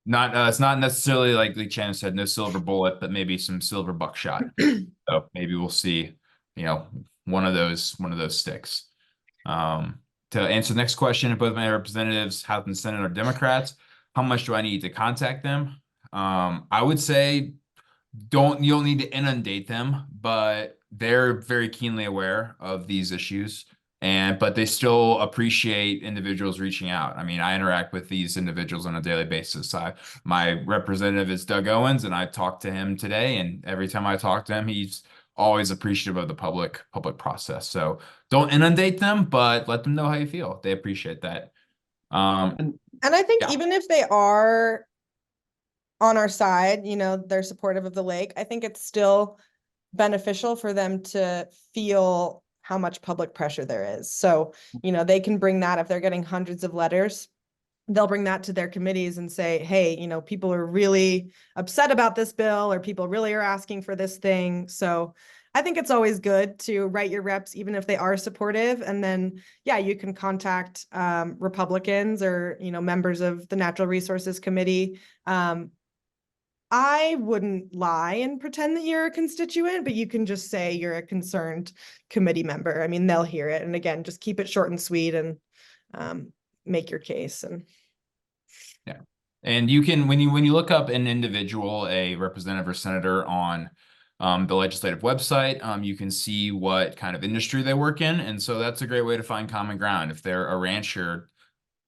[SPEAKER 3] It's not necessarily like Lee Chan said, no silver bullet, but maybe some silver buckshot. So maybe we'll see, one of those sticks. To answer the next question, if both my representatives, House and Senate, are Democrats, how much do I need to contact them? I would say you don't need to inundate them, but they're very keenly aware of these issues. But they still appreciate individuals reaching out. I mean, I interact with these individuals on a daily basis. My representative is Doug Owens, and I talked to him today. And every time I talk to him, he's always appreciative of the public process. So don't inundate them, but let them know how you feel. They appreciate that.
[SPEAKER 1] And I think even if they are on our side, they're supportive of the lake, I think it's still beneficial for them to feel how much public pressure there is. So, they can bring that if they're getting hundreds of letters, they'll bring that to their committees and say, hey, people are really upset about this bill, or people really are asking for this thing. So I think it's always good to write your reps, even if they are supportive. And then, you can contact Republicans or, members of the Natural Resources Committee. I wouldn't lie and pretend that you're a constituent, but you can just say you're a concerned committee member. I mean, they'll hear it. And again, just keep it short and sweet and make your case.
[SPEAKER 3] And you can, when you look up an individual, a representative or senator on the legislative website, you can see what kind of industry they work in. And so that's a great way to find common ground. If they're a rancher,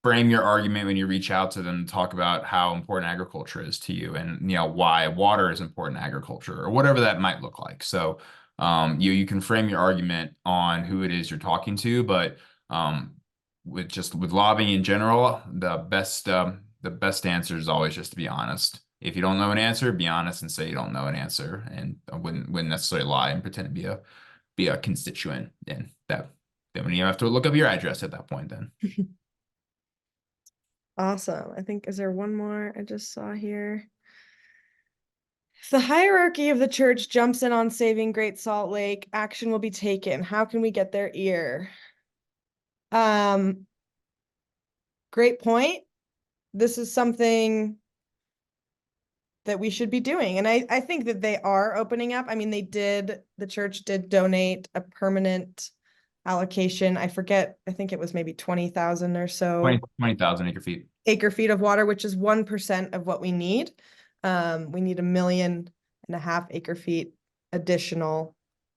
[SPEAKER 3] frame your argument when you reach out to them, talk about how important agriculture is to you and why water is important to agriculture or whatever that might look like. So you can frame your argument on who it is you're talking to, but with lobbying in general, the best answer is always just to be honest. If you don't know an answer, be honest and say you don't know an answer, and I wouldn't necessarily lie and pretend to be a constituent. And then when you have to look up your address at that point, then.
[SPEAKER 1] Awesome. I think, is there one more I just saw here? If the hierarchy of the church jumps in on saving Great Salt Lake, action will be taken. How can we get their ear? Great point. This is something that we should be doing. And I think that they are opening up. I mean, the church did donate a permanent allocation. I forget, I think it was maybe 20,000 or so
[SPEAKER 3] 20,000 acre feet.
[SPEAKER 1] of water, which is 1% of what we need. We need 1.5 million acre feet additional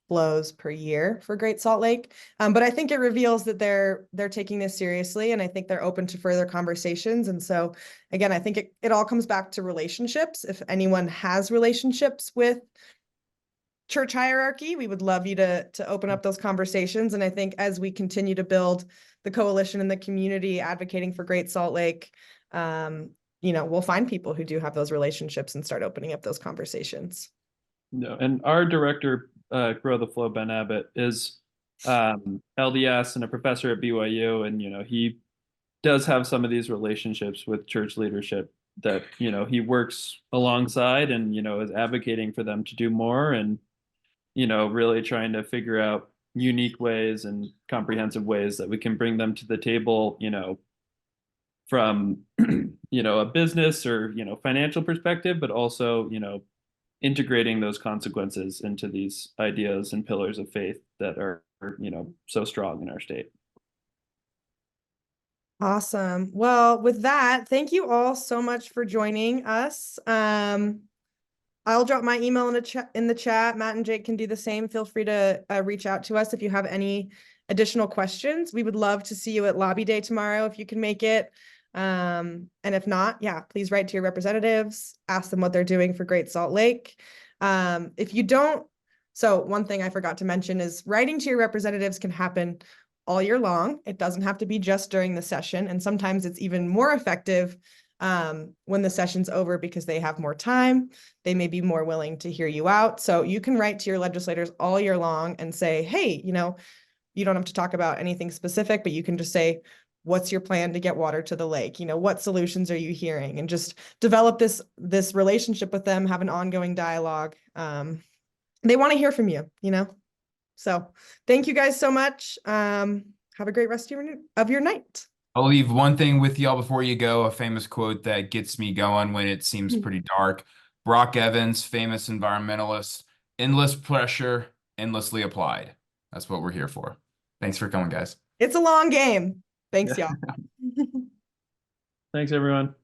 [SPEAKER 1] flows per year for Great Salt Lake. But I think it reveals that they're taking this seriously, and I think they're open to further conversations. And so again, I think it all comes back to relationships. If anyone has relationships with church hierarchy, we would love you to open up those conversations. And I think as we continue to build the coalition and the community advocating for Great Salt Lake, we'll find people who do have those relationships and start opening up those conversations.
[SPEAKER 4] No, and our director, Grow the Flow, Ben Abbott, is LDS and a professor at BYU, and he does have some of these relationships with church leadership that he works alongside and is advocating for them to do more, and really trying to figure out unique ways and comprehensive ways that we can bring them to the table, from a business or financial perspective, but also integrating those consequences into these ideas and pillars of faith that are so strong in our state.
[SPEAKER 1] Awesome. Well, with that, thank you all so much for joining us. I'll drop my email in the chat. Matt and Jake can do the same. Feel free to reach out to us if you have any additional questions. We would love to see you at Lobby Day tomorrow if you can make it. And if not, yeah, please write to your representatives, ask them what they're doing for Great Salt Lake. If you don't, so one thing I forgot to mention is writing to your representatives can happen all year long. It doesn't have to be just during the session. And sometimes it's even more effective when the session's over because they have more time. They may be more willing to hear you out. So you can write to your legislators all year long and say, hey, you don't have to talk about anything specific, but you can just say, what's your plan to get water to the lake? What solutions are you hearing? And just develop this relationship with them, have an ongoing dialogue. They want to hear from you, So thank you guys so much. Have a great rest of your night.
[SPEAKER 3] I'll leave one thing with y'all before you go, a famous quote that gets me going when it seems pretty dark. Brock Evans, famous environmentalist, endless pressure, endlessly applied. That's what we're here for. Thanks for coming, guys.
[SPEAKER 1] It's a long game. Thanks, y'all.
[SPEAKER 4] Thanks, everyone.